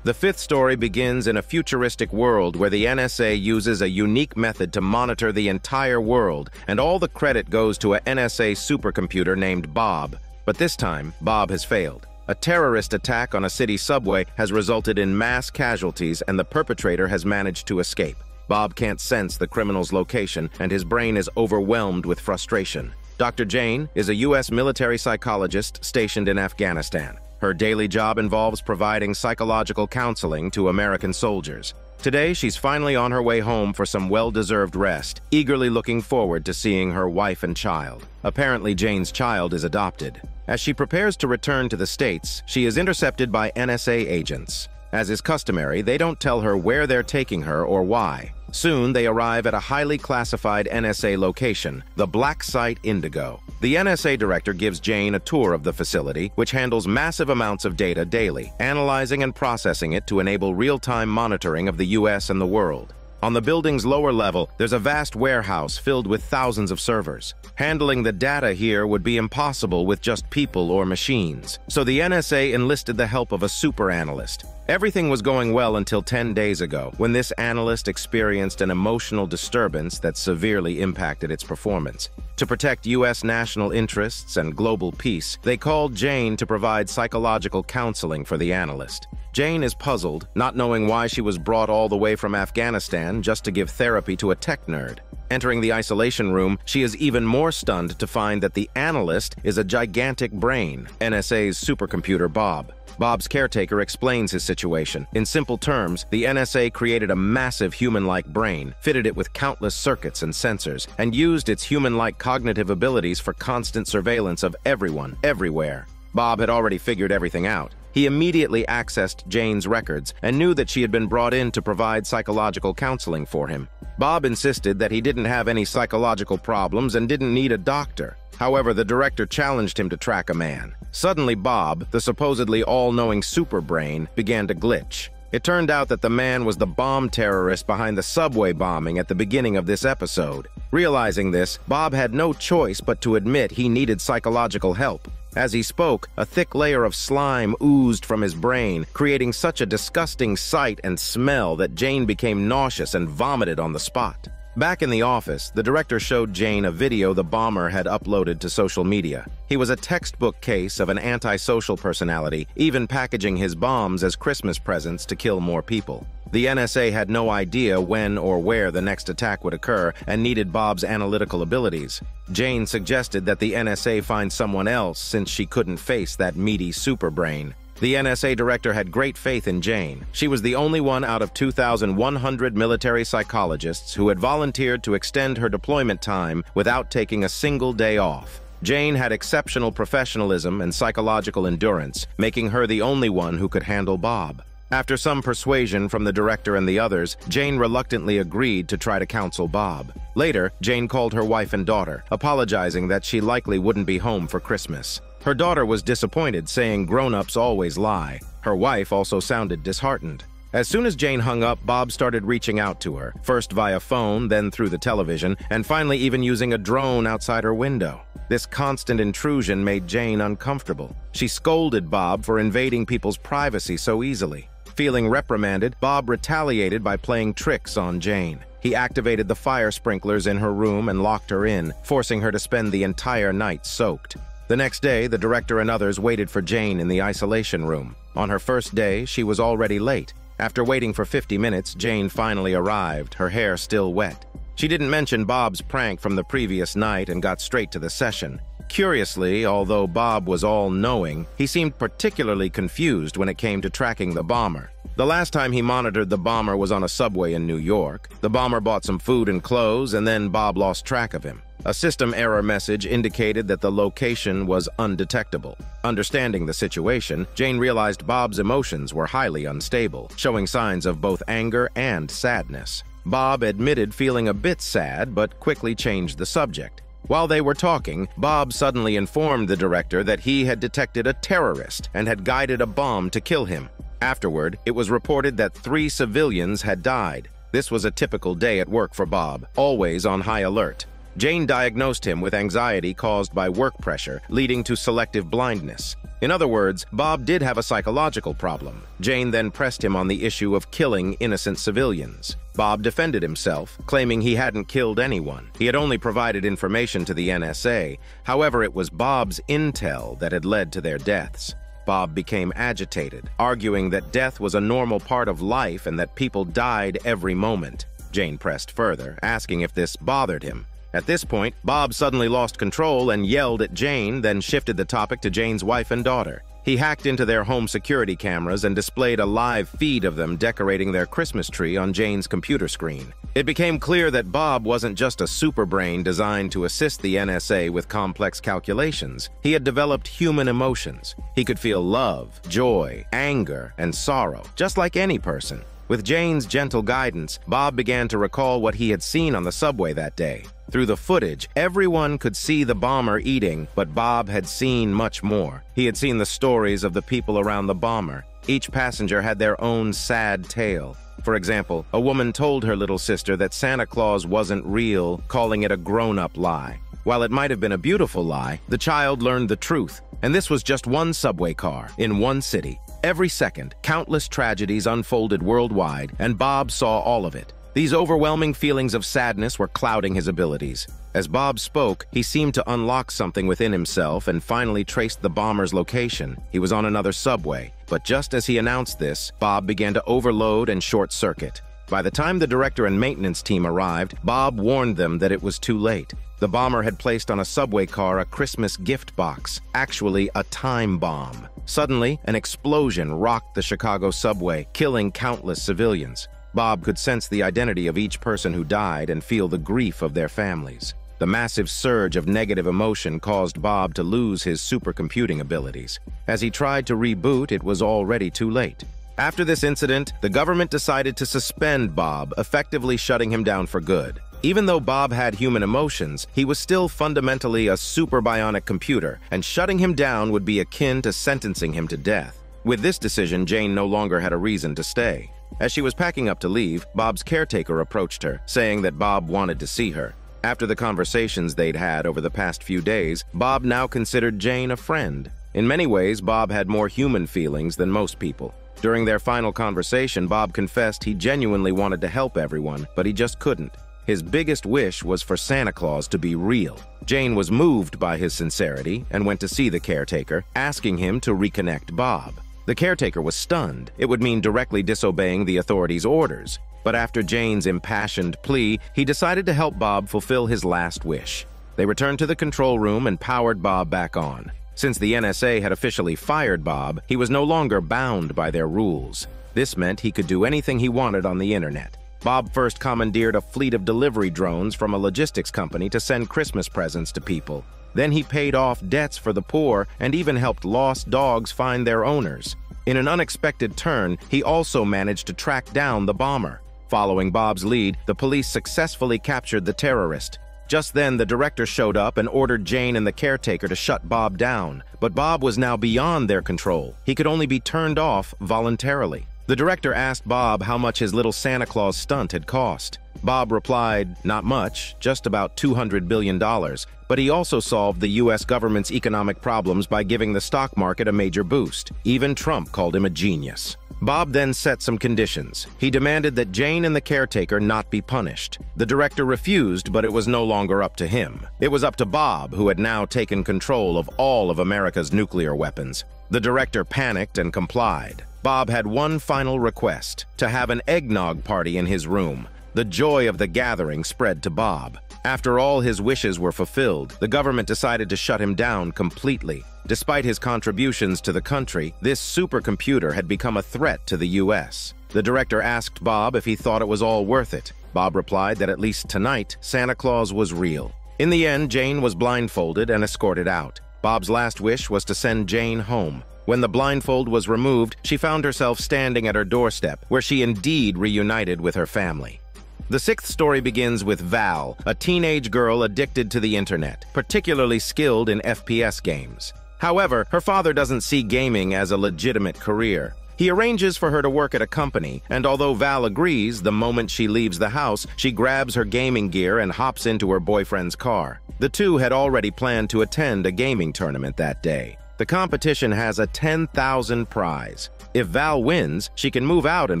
[SPEAKER 1] The 5th story begins in a futuristic world where the NSA uses a unique method to monitor the entire world, and all the credit goes to a NSA supercomputer named Bob. But this time, Bob has failed. A terrorist attack on a city subway has resulted in mass casualties, and the perpetrator has managed to escape. Bob can't sense the criminal's location, and his brain is overwhelmed with frustration. Dr. Jane is a U.S. military psychologist stationed in Afghanistan. Her daily job involves providing psychological counseling to American soldiers. Today, she's finally on her way home for some well-deserved rest, eagerly looking forward to seeing her wife and child. Apparently, Jane's child is adopted. As she prepares to return to the States, she is intercepted by NSA agents. As is customary, they don't tell her where they're taking her or why. Soon, they arrive at a highly classified NSA location, the Black Site Indigo. The NSA director gives Jane a tour of the facility, which handles massive amounts of data daily, analyzing and processing it to enable real-time monitoring of the U.S. and the world. On the building's lower level, there's a vast warehouse filled with thousands of servers. Handling the data here would be impossible with just people or machines, so the NSA enlisted the help of a super analyst. Everything was going well until 10 days ago, when this analyst experienced an emotional disturbance that severely impacted its performance. To protect U.S. national interests and global peace, they called Jane to provide psychological counseling for the analyst. Jane is puzzled, not knowing why she was brought all the way from Afghanistan just to give therapy to a tech nerd. Entering the isolation room, she is even more stunned to find that the analyst is a gigantic brain, NSA's supercomputer Bob. Bob's caretaker explains his situation. In simple terms, the NSA created a massive human-like brain, fitted it with countless circuits and sensors, and used its human-like cognitive abilities for constant surveillance of everyone, everywhere. Bob had already figured everything out. He immediately accessed Jane's records and knew that she had been brought in to provide psychological counseling for him. Bob insisted that he didn't have any psychological problems and didn't need a doctor. However, the director challenged him to track a man. Suddenly, Bob, the supposedly all-knowing superbrain, began to glitch. It turned out that the man was the bomb terrorist behind the subway bombing at the beginning of this episode. Realizing this, Bob had no choice but to admit he needed psychological help. As he spoke, a thick layer of slime oozed from his brain, creating such a disgusting sight and smell that Jane became nauseous and vomited on the spot. Back in the office, the director showed Jane a video the bomber had uploaded to social media. He was a textbook case of an antisocial personality, even packaging his bombs as Christmas presents to kill more people. The NSA had no idea when or where the next attack would occur and needed Bob's analytical abilities. Jane suggested that the NSA find someone else since she couldn't face that meaty superbrain. The NSA director had great faith in Jane. She was the only one out of 2,100 military psychologists who had volunteered to extend her deployment time without taking a single day off. Jane had exceptional professionalism and psychological endurance, making her the only one who could handle Bob. After some persuasion from the director and the others, Jane reluctantly agreed to try to counsel Bob. Later, Jane called her wife and daughter, apologizing that she likely wouldn't be home for Christmas. Her daughter was disappointed, saying grown-ups always lie. Her wife also sounded disheartened. As soon as Jane hung up, Bob started reaching out to her, first via phone, then through the television, and finally even using a drone outside her window. This constant intrusion made Jane uncomfortable. She scolded Bob for invading people's privacy so easily. Feeling reprimanded, Bob retaliated by playing tricks on Jane. He activated the fire sprinklers in her room and locked her in, forcing her to spend the entire night soaked. The next day, the director and others waited for Jane in the isolation room. On her first day, she was already late. After waiting for 50 minutes, Jane finally arrived, her hair still wet. She didn't mention Bob's prank from the previous night and got straight to the session. Curiously, although Bob was all-knowing, he seemed particularly confused when it came to tracking the bomber. The last time he monitored the bomber was on a subway in New York. The bomber bought some food and clothes, and then Bob lost track of him. A system error message indicated that the location was undetectable. Understanding the situation, Jane realized Bob's emotions were highly unstable, showing signs of both anger and sadness. Bob admitted feeling a bit sad, but quickly changed the subject. While they were talking, Bob suddenly informed the director that he had detected a terrorist and had guided a bomb to kill him. Afterward, it was reported that 3 civilians had died. This was a typical day at work for Bob, always on high alert. Jane diagnosed him with anxiety caused by work pressure, leading to selective blindness. In other words, Bob did have a psychological problem. Jane then pressed him on the issue of killing innocent civilians. Bob defended himself, claiming he hadn't killed anyone. He had only provided information to the NSA. However, it was Bob's intel that had led to their deaths. Bob became agitated, arguing that death was a normal part of life and that people died every moment. Jane pressed further, asking if this bothered him. At this point, Bob suddenly lost control and yelled at Jane, then shifted the topic to Jane's wife and daughter. He hacked into their home security cameras and displayed a live feed of them decorating their Christmas tree on Jane's computer screen. It became clear that Bob wasn't just a superbrain designed to assist the NSA with complex calculations. He had developed human emotions. He could feel love, joy, anger, and sorrow, just like any person. With Jane's gentle guidance, Bob began to recall what he had seen on the subway that day. Through the footage, everyone could see the bomber eating, but Bob had seen much more. He had seen the stories of the people around the bomber. Each passenger had their own sad tale. For example, a woman told her little sister that Santa Claus wasn't real, calling it a grown-up lie. While it might have been a beautiful lie, the child learned the truth. And this was just one subway car, in one city. Every second, countless tragedies unfolded worldwide, and Bob saw all of it. These overwhelming feelings of sadness were clouding his abilities. As Bob spoke, he seemed to unlock something within himself and finally traced the bomber's location. He was on another subway, but just as he announced this, Bob began to overload and short-circuit. By the time the director and maintenance team arrived, Bob warned them that it was too late. The bomber had placed on a subway car a Christmas gift box, actually a time bomb. Suddenly, an explosion rocked the Chicago subway, killing countless civilians. Bob could sense the identity of each person who died and feel the grief of their families. The massive surge of negative emotion caused Bob to lose his supercomputing abilities. As he tried to reboot, it was already too late. After this incident, the government decided to suspend Bob, effectively shutting him down for good. Even though Bob had human emotions, he was still fundamentally a super bionic computer, and shutting him down would be akin to sentencing him to death. With this decision, Jane no longer had a reason to stay. As she was packing up to leave, Bob's caretaker approached her, saying that Bob wanted to see her. After the conversations they'd had over the past few days, Bob now considered Jane a friend. In many ways, Bob had more human feelings than most people. During their final conversation, Bob confessed he genuinely wanted to help everyone, but he just couldn't. His biggest wish was for Santa Claus to be real. Jane was moved by his sincerity and went to see the caretaker, asking him to reconnect Bob. The caretaker was stunned. It would mean directly disobeying the authorities' orders. But after Jane's impassioned plea, he decided to help Bob fulfill his last wish. They returned to the control room and powered Bob back on. Since the NSA had officially fired Bob, he was no longer bound by their rules. This meant he could do anything he wanted on the internet. Bob first commandeered a fleet of delivery drones from a logistics company to send Christmas presents to people. Then he paid off debts for the poor and even helped lost dogs find their owners. In an unexpected turn, he also managed to track down the bomber. Following Bob's lead, the police successfully captured the terrorist. Just then, the director showed up and ordered Jane and the caretaker to shut Bob down. But Bob was now beyond their control. He could only be turned off voluntarily. The director asked Bob how much his little Santa Claus stunt had cost. Bob replied, "Not much, just about $200 billion, but he also solved the U.S. government's economic problems by giving the stock market a major boost. Even Trump called him a genius." Bob then set some conditions. He demanded that Jane and the caretaker not be punished. The director refused, but it was no longer up to him. It was up to Bob, who had now taken control of all of America's nuclear weapons. The director panicked and complied. Bob had one final request: to have an eggnog party in his room. The joy of the gathering spread to Bob. After all his wishes were fulfilled, the government decided to shut him down completely. Despite his contributions to the country, this supercomputer had become a threat to the U.S. The director asked Bob if he thought it was all worth it. Bob replied that at least tonight, Santa Claus was real. In the end, Jane was blindfolded and escorted out. Bob's last wish was to send Jane home. When the blindfold was removed, she found herself standing at her doorstep, where she indeed reunited with her family. The sixth story begins with Val, a teenage girl addicted to the internet, particularly skilled in FPS games. However, her father doesn't see gaming as a legitimate career. He arranges for her to work at a company, and although Val agrees, the moment she leaves the house, she grabs her gaming gear and hops into her boyfriend's car. The two had already planned to attend a gaming tournament that day. The competition has a $10,000 prize. If Val wins, she can move out and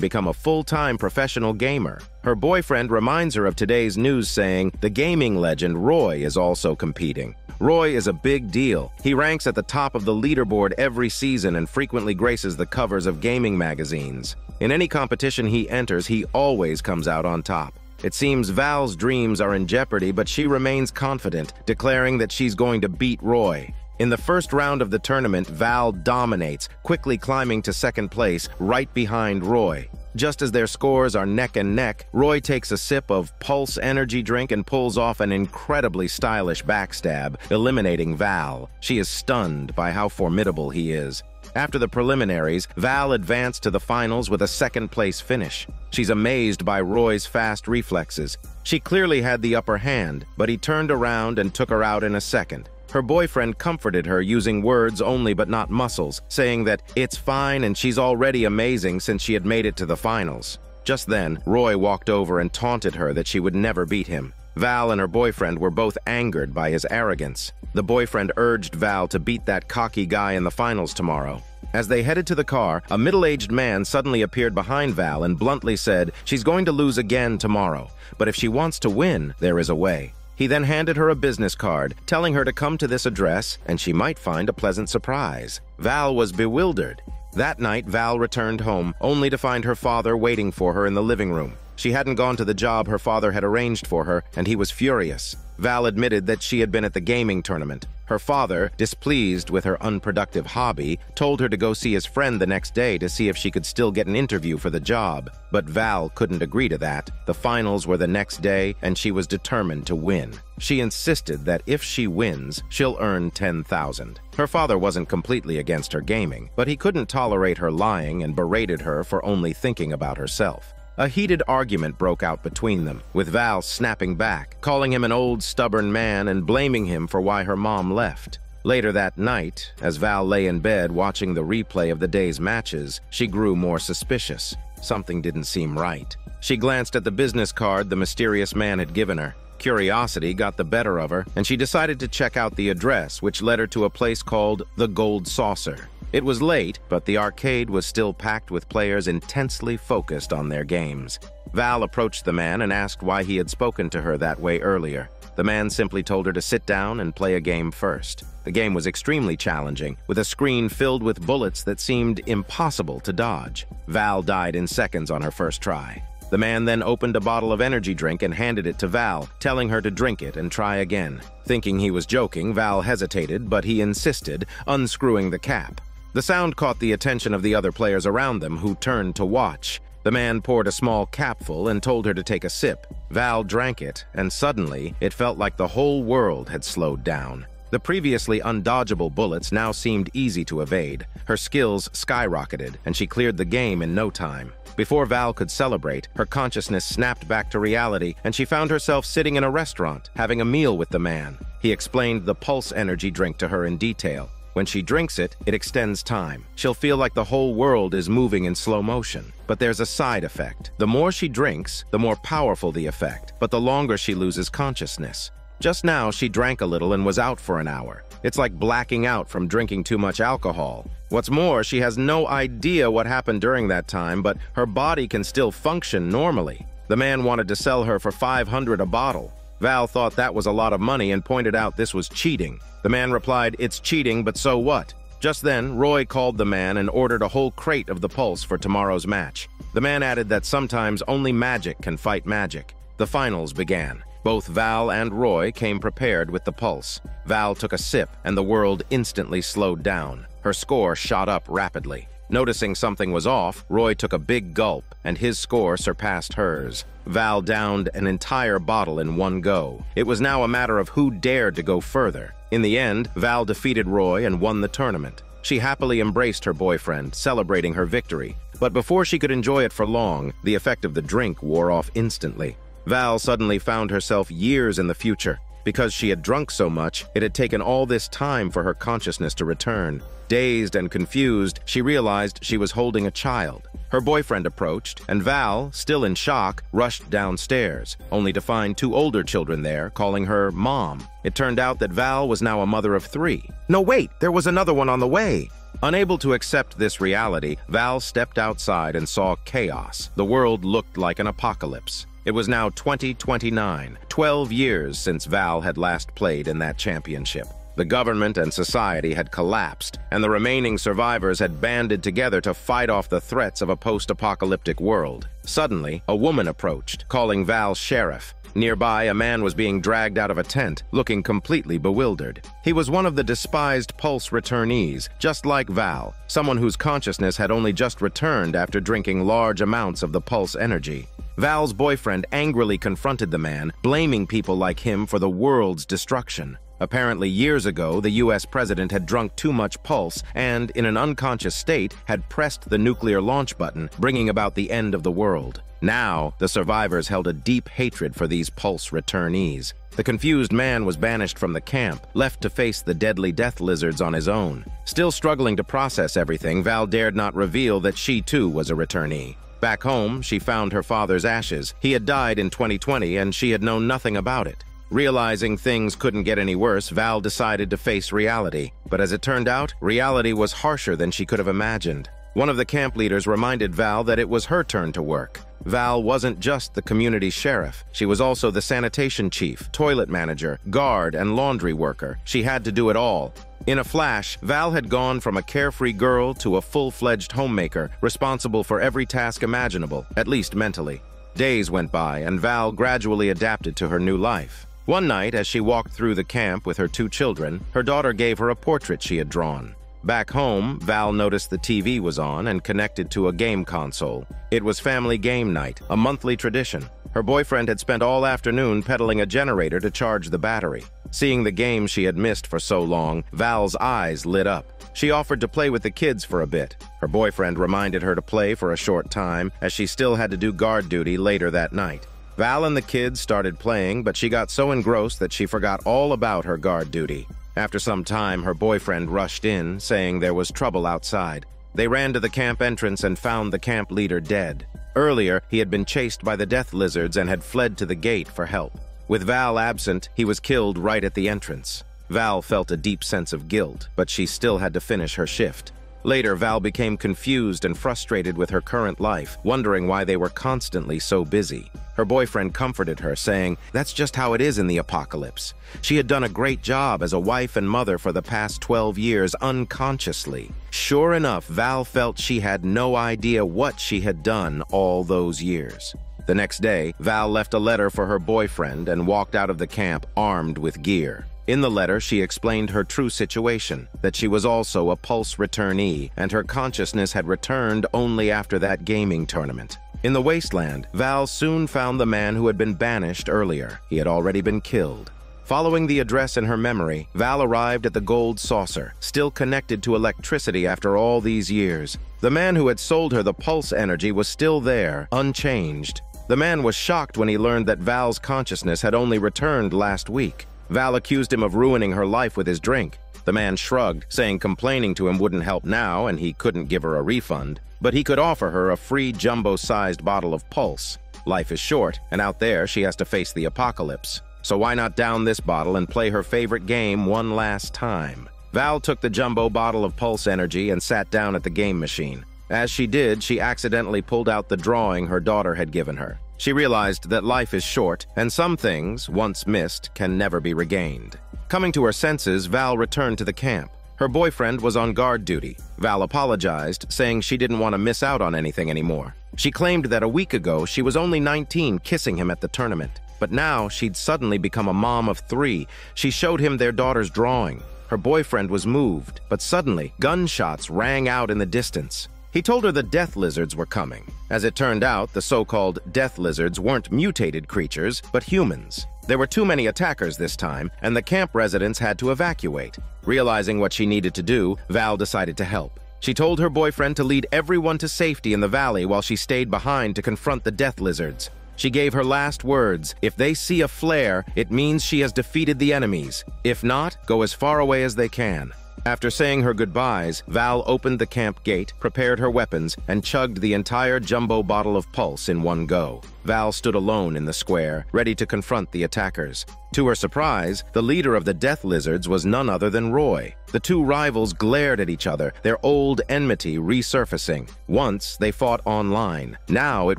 [SPEAKER 1] become a full-time professional gamer. Her boyfriend reminds her of today's news, saying the gaming legend Roy is also competing. Roy is a big deal. He ranks at the top of the leaderboard every season and frequently graces the covers of gaming magazines. In any competition he enters, he always comes out on top. It seems Val's dreams are in jeopardy, but she remains confident, declaring that she's going to beat Roy. In the first round of the tournament, Val dominates, quickly climbing to second place, right behind Roy. Just as their scores are neck and neck, Roy takes a sip of Pulse energy drink and pulls off an incredibly stylish backstab, eliminating Val. She is stunned by how formidable he is. After the preliminaries, Val advanced to the finals with a second-place finish. She's amazed by Roy's fast reflexes. She clearly had the upper hand, but he turned around and took her out in a second. Her boyfriend comforted her using words only but not muscles, saying that it's fine and she's already amazing since she had made it to the finals. Just then, Roy walked over and taunted her that she would never beat him. Val and her boyfriend were both angered by his arrogance. The boyfriend urged Val to beat that cocky guy in the finals tomorrow. As they headed to the car, a middle-aged man suddenly appeared behind Val and bluntly said she's going to lose again tomorrow, but if she wants to win, there is a way. He then handed her a business card, telling her to come to this address and she might find a pleasant surprise. Val was bewildered. That night, Val returned home, only to find her father waiting for her in the living room. She hadn't gone to the job her father had arranged for her, and he was furious. Val admitted that she had been at the gaming tournament. Her father, displeased with her unproductive hobby, told her to go see his friend the next day to see if she could still get an interview for the job. But Val couldn't agree to that. The finals were the next day, and she was determined to win. She insisted that if she wins, she'll earn $10,000. Her father wasn't completely against her gaming, but he couldn't tolerate her lying and berated her for only thinking about herself. A heated argument broke out between them, with Val snapping back, calling him an old, stubborn man and blaming him for why her mom left. Later that night, as Val lay in bed watching the replay of the day's matches, she grew more suspicious. Something didn't seem right. She glanced at the business card the mysterious man had given her. Curiosity got the better of her, and she decided to check out the address, which led her to a place called the Gold Saucer. It was late, but the arcade was still packed with players intensely focused on their games. Val approached the man and asked why he had spoken to her that way earlier. The man simply told her to sit down and play a game first. The game was extremely challenging, with a screen filled with bullets that seemed impossible to dodge. Val died in seconds on her first try. The man then opened a bottle of energy drink and handed it to Val, telling her to drink it and try again. Thinking he was joking, Val hesitated, but he insisted, unscrewing the cap. The sound caught the attention of the other players around them, who turned to watch. The man poured a small capful and told her to take a sip. Val drank it, and suddenly, it felt like the whole world had slowed down. The previously undodgeable bullets now seemed easy to evade. Her skills skyrocketed, and she cleared the game in no time. Before Val could celebrate, her consciousness snapped back to reality, and she found herself sitting in a restaurant, having a meal with the man. He explained the Pulse energy drink to her in detail. When she drinks it, it extends time. She'll feel like the whole world is moving in slow motion. But there's a side effect. The more she drinks, the more powerful the effect, but the longer she loses consciousness. Just now, she drank a little and was out for an hour. It's like blacking out from drinking too much alcohol. What's more, she has no idea what happened during that time, but her body can still function normally. The man wanted to sell her for $500 a bottle. Val thought that was a lot of money and pointed out this was cheating. The man replied, "It's cheating, but so what?" Just then, Roy called the man and ordered a whole crate of the Pulse for tomorrow's match. The man added that sometimes only magic can fight magic. The finals began. Both Val and Roy came prepared with the Pulse. Val took a sip, and the world instantly slowed down. Her score shot up rapidly. Noticing something was off, Roy took a big gulp, and his score surpassed hers. Val downed an entire bottle in one go. It was now a matter of who dared to go further. In the end, Val defeated Roy and won the tournament. She happily embraced her boyfriend, celebrating her victory. But before she could enjoy it for long, the effect of the drink wore off instantly. Val suddenly found herself years in the future. Because she had drunk so much, it had taken all this time for her consciousness to return. Dazed and confused, she realized she was holding a child. Her boyfriend approached, and Val, still in shock, rushed downstairs, only to find two older children there, calling her Mom. It turned out that Val was now a mother of 3. No, wait, there was another one on the way. Unable to accept this reality, Val stepped outside and saw chaos. The world looked like an apocalypse. It was now 2029, 12 years since Val had last played in that championship. The government and society had collapsed, and the remaining survivors had banded together to fight off the threats of a post-apocalyptic world. Suddenly, a woman approached, calling Val sheriff. Nearby, a man was being dragged out of a tent, looking completely bewildered. He was one of the despised Pulse returnees, just like Val, someone whose consciousness had only just returned after drinking large amounts of the Pulse energy. Val's boyfriend angrily confronted the man, blaming people like him for the world's destruction. Apparently, years ago, the US president had drunk too much Pulse and, in an unconscious state, had pressed the nuclear launch button, bringing about the end of the world. Now, the survivors held a deep hatred for these Pulse returnees. The confused man was banished from the camp, left to face the deadly death lizards on his own. Still struggling to process everything, Val dared not reveal that she too was a returnee. Back home, she found her father's ashes. He had died in 2020, and she had known nothing about it. Realizing things couldn't get any worse, Val decided to face reality. But as it turned out, reality was harsher than she could have imagined. One of the camp leaders reminded Val that it was her turn to work. Val wasn't just the community sheriff. She was also the sanitation chief, toilet manager, guard, and laundry worker. She had to do it all. In a flash, Val had gone from a carefree girl to a full-fledged homemaker, responsible for every task imaginable, at least mentally. Days went by, and Val gradually adapted to her new life. One night, as she walked through the camp with her 2 children, her daughter gave her a portrait she had drawn. Back home, Val noticed the TV was on and connected to a game console. It was family game night, a monthly tradition. Her boyfriend had spent all afternoon peddling a generator to charge the battery. Seeing the game she had missed for so long, Val's eyes lit up. She offered to play with the kids for a bit. Her boyfriend reminded her to play for a short time, as she still had to do guard duty later that night. Val and the kids started playing, but she got so engrossed that she forgot all about her guard duty. After some time, her boyfriend rushed in, saying there was trouble outside. They ran to the camp entrance and found the camp leader dead. Earlier, he had been chased by the death lizards and had fled to the gate for help. With Val absent, he was killed right at the entrance. Val felt a deep sense of guilt, but she still had to finish her shift. Later, Val became confused and frustrated with her current life, wondering why they were constantly so busy. Her boyfriend comforted her, saying, "That's just how it is in the apocalypse." She had done a great job as a wife and mother for the past 12 years unconsciously. Sure enough, Val felt she had no idea what she had done all those years. The next day, Val left a letter for her boyfriend and walked out of the camp armed with gear. In the letter, she explained her true situation, that she was also a Pulse returnee, and her consciousness had returned only after that gaming tournament. In the wasteland, Val soon found the man who had been banished earlier. He had already been killed. Following the address in her memory, Val arrived at the gold saucer, still connected to electricity after all these years. The man who had sold her the Pulse energy was still there, unchanged. The man was shocked when he learned that Val's consciousness had only returned last week. Val accused him of ruining her life with his drink. The man shrugged, saying complaining to him wouldn't help now and he couldn't give her a refund, but he could offer her a free jumbo-sized bottle of Pulse. Life is short, and out there she has to face the apocalypse. So why not down this bottle and play her favorite game one last time? Val took the jumbo bottle of Pulse energy and sat down at the game machine. As she did, she accidentally pulled out the drawing her daughter had given her. She realized that life is short, and some things, once missed, can never be regained. Coming to her senses, Val returned to the camp. Her boyfriend was on guard duty. Val apologized, saying she didn't want to miss out on anything anymore. She claimed that a week ago she was only 19 kissing him at the tournament. But now she'd suddenly become a mom of 3. She showed him their daughter's drawing. Her boyfriend was moved, but suddenly gunshots rang out in the distance. He told her the death lizards were coming. As it turned out, the so-called death lizards weren't mutated creatures, but humans. There were too many attackers this time, and the camp residents had to evacuate. Realizing what she needed to do, Val decided to help. She told her boyfriend to lead everyone to safety in the valley while she stayed behind to confront the death lizards. She gave her last words: if they see a flare, it means she has defeated the enemies. If not, go as far away as they can. After saying her goodbyes, Val opened the camp gate, prepared her weapons, and chugged the entire jumbo bottle of Pulse in one go. Val stood alone in the square, ready to confront the attackers. To her surprise, the leader of the death lizards was none other than Roy. The two rivals glared at each other, their old enmity resurfacing. Once, they fought online. Now it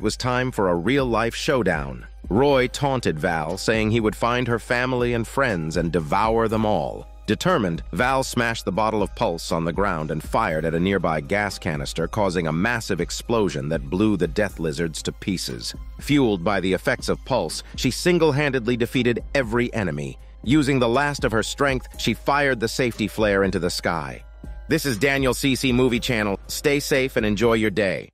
[SPEAKER 1] was time for a real-life showdown. Roy taunted Val, saying he would find her family and friends and devour them all. Determined, Val smashed the bottle of Pulse on the ground and fired at a nearby gas canister, causing a massive explosion that blew the death lizards to pieces. Fueled by the effects of Pulse, she single-handedly defeated every enemy. Using the last of her strength, she fired the safety flare into the sky. This is Daniel CC Movie Channel. Stay safe and enjoy your day.